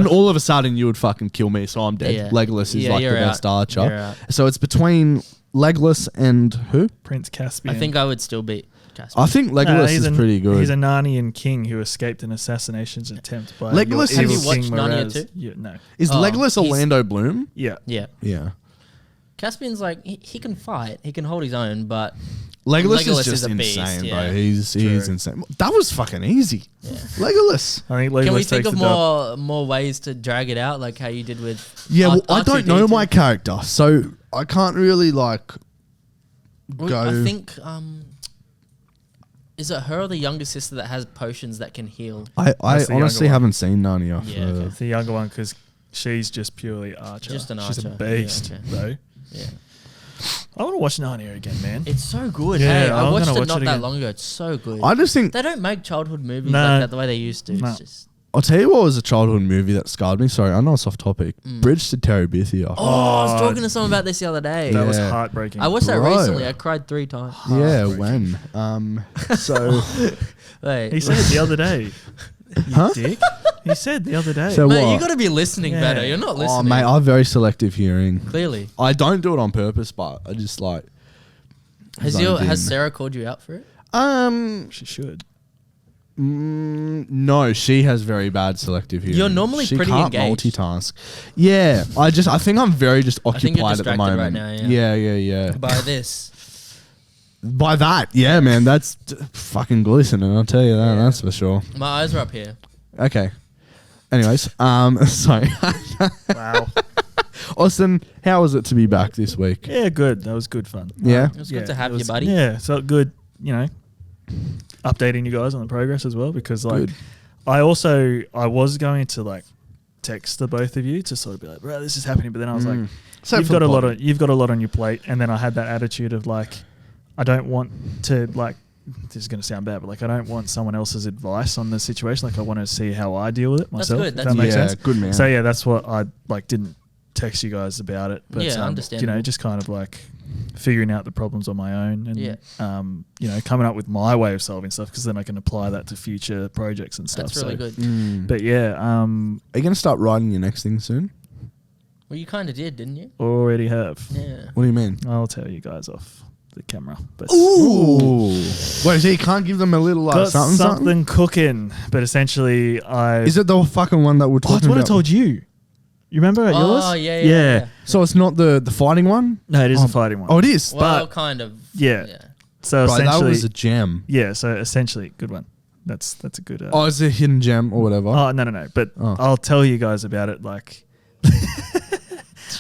all of a sudden, you would fucking kill me. So I'm dead. Yeah. Legolas is Yeah, like the you're best out. archer. You're out. So it's between Legolas and who? Prince Caspian. I think I would still beat Caspian. I think Legolas is pretty good. He's a Narnian king who escaped an assassination attempt by Legolas your is- evil Have you King watched Narnia Mraz. too? Yeah, no. Is Oh, Legolas he's- Orlando Bloom? Yeah. Yeah. Yeah. Caspian's like, he can fight. He can hold his own, but Legolas Legolas is is just a beast, insane, yeah. bro. He's True. insane. That was fucking easy. Legolas. I think Legolas can we takes think of the dub. more ways to drag it out, like how you did with Yeah, well, I R2D2? don't know my character, so I can't really like Well, go. I think is it her or the younger sister that has potions that can heal? I That's the honestly younger one. haven't seen Narnia. Yeah, for- okay. It's the younger one because she's just purely archer. Just an She's a archer. beast, Yeah, okay. though. Yeah, I want to watch Narnia again, man. it's so good. Yeah, Hey, I I'm watched gonna it watch not it that again. long ago. It's so good. I just think They don't make childhood movies No. like that the way they used to. No. It's just I'll tell you what was a childhood movie that scarred me. Sorry, I know it's off topic. Bridge to Terabithia. I was talking to someone about this the other day. That was Yeah. heartbreaking. I watched that Bro. recently. I cried 3 times. Yeah, when? So, Wait, He said it the other day. huh? Dick. He said the other day. So mate, what? you got to be listening Yeah. better. You're not listening. Oh, mate, I have very selective hearing. Clearly, I don't do it on purpose, but I just like. zoned in. has Sarah called you out for it? She should. No, she has very bad selective hearing. You're normally she pretty can't engaged. multitask. Yeah, I think I'm very just I think you're occupied at the distracted right moment. now, Yeah. By this. By that, yeah, man, that's fucking glistening. I'll tell you that. Yeah. That's for sure. My eyes are up here. Okay. Anyways, sorry. Wow. Austin, how was it to be back this week? Yeah, good. That was good fun. Yeah? It was good to have it you, was- buddy. Yeah, felt good, updating you guys on the progress as well, because Good. I was going to like text the both of you to sort of be like, bro, this is happening, but then I was like, So you've for got the a lot pod. on your plate, and then I had that attitude of like, I don't want to like, this is going to sound bad, but like I don't want someone else's advice on the situation. Like I want to see how I deal with it That's myself. good, If that's that makes yeah, sense. good man. So yeah, that's what I like. Didn't text you guys about it, but Yeah, understandable. just kind of like figuring out the problems on my own, and Yeah. coming up with my way of solving stuff, because then I can apply that to future projects and stuff. That's really So- good. But yeah, Are you going to start writing your next thing soon? Well, you kind of did, didn't you? already have. Yeah. What do you mean? I'll tell you guys off the camera. But Ooh. Wait, so you can't give them a little got something? cooking, but essentially Is it the fucking one that we're talking that's what I about? told you. You remember at yours? Oh, yeah. So it's not the fighting one? No, it is Oh. a fighting one. Oh, it is? Well, kind of. Yeah. Yeah. So Right, that essentially, was a gem. yeah. So essentially, good one. That's a good. Oh, it's a hidden gem or whatever. Oh no! But Oh. I'll tell you guys about it. Like,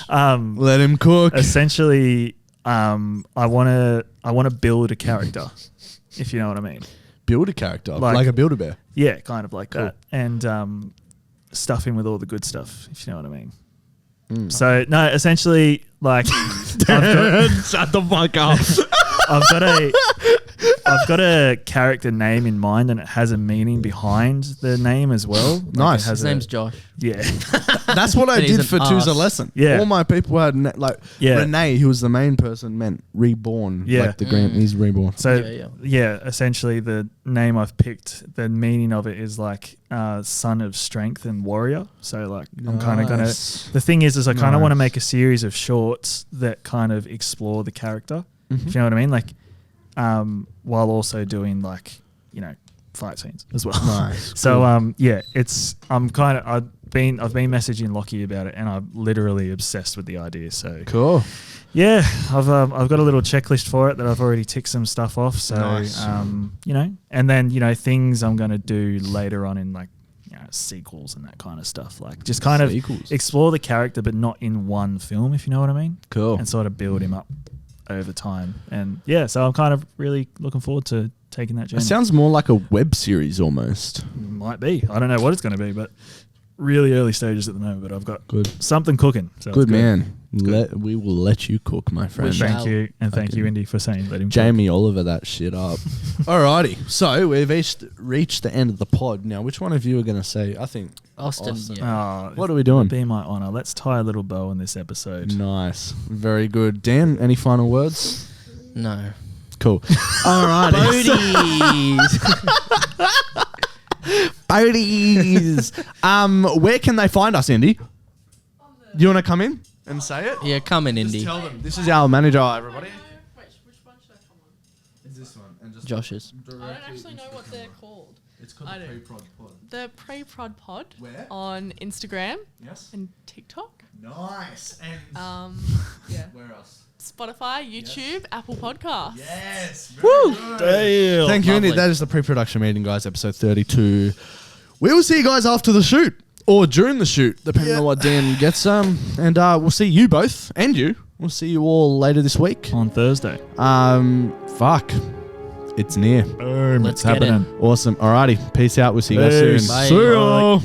Let him cook. essentially, I wanna build a character, if you know what I mean. Build a character. Like- Like a Build-A-Bear. Yeah, kind of like Cool. that, and stuff him with all the good stuff, if you know what I mean. Mm. So no, essentially, like, Shut the fuck up. I've got a character name in mind, and it has a meaning behind the name as well. Like, Nice. it has His a- name's Josh. yeah. That's what I And he's did an for Choose a ass. Lesson. Yeah. All my people had, Yeah. Renee, who was the main person, meant reborn. Yeah. Like the grand, he's reborn. So Yeah. yeah, essentially the name I've picked, the meaning of it is like son of strength and warrior. So like I'm kind of gonna. Nice. The thing is I kind of want to Nice. make a series of shorts that kind of explore the character. Mhm. If you know what I mean, like while also doing like fight scenes as well. Nice. So Cool. yeah, I've been messaging Lockie about it, and I'm literally obsessed with the idea. So Cool. yeah, I've got a little checklist for it that I've already ticked some stuff off. So Nice. and then things I'm gonna do later on in like sequels and that kind of stuff. Like just kind of Sequels. explore the character, but not in one film, if you know what I mean, Cool. and sort of build him up over time. And yeah, so I'm kind of really looking forward to taking that It journey. sounds more like a web series almost. Might be. I don't know what it's going to be, but really early stages at the moment. But I've got Good. something cooking. So Good it's man. good. We will let you cook, my friend. shall. Thank you, and thank Okay. you, Indy, for saying let him. Jamie Oliver that shit up. Alrighty. So we've reached the end of the pod. Now, which one of you are going to say? I think. Austin. Austin. Yeah. What are we doing? Be my honor. Let's tie a little bow on this episode. Nice. Very good. Dan, any final words? No. Cool. Alrighty. Bodies. Bodies. Where can they find us, Indy? Do you want to come in and say it? Yeah, come in, Indy. Tell them. This is our manager, everybody. Which one should I come on? It's this one. And just Josh's. I don't actually know what they're called. It's called I the don't. Pre-Prod Pod. The Pre-Prod Pod Where? on Instagram Yes. and TikTok. Nice. And Yeah. where else? Spotify, YouTube, Apple Podcasts. Yes. Woo! Damn. Thank you, Indy. Lovely. That is the pre-production meeting, guys. Episode 32. We will see you guys after the shoot or during the shoot, depending on what Dan gets. And we'll see you both and you. We'll see you all later this week. On Thursday. Fuck. It's near. Boom. Let's it's get it. happening. Awesome. Alrighty. Peace out. We'll see you guys Peace. soon. Bye. See ya.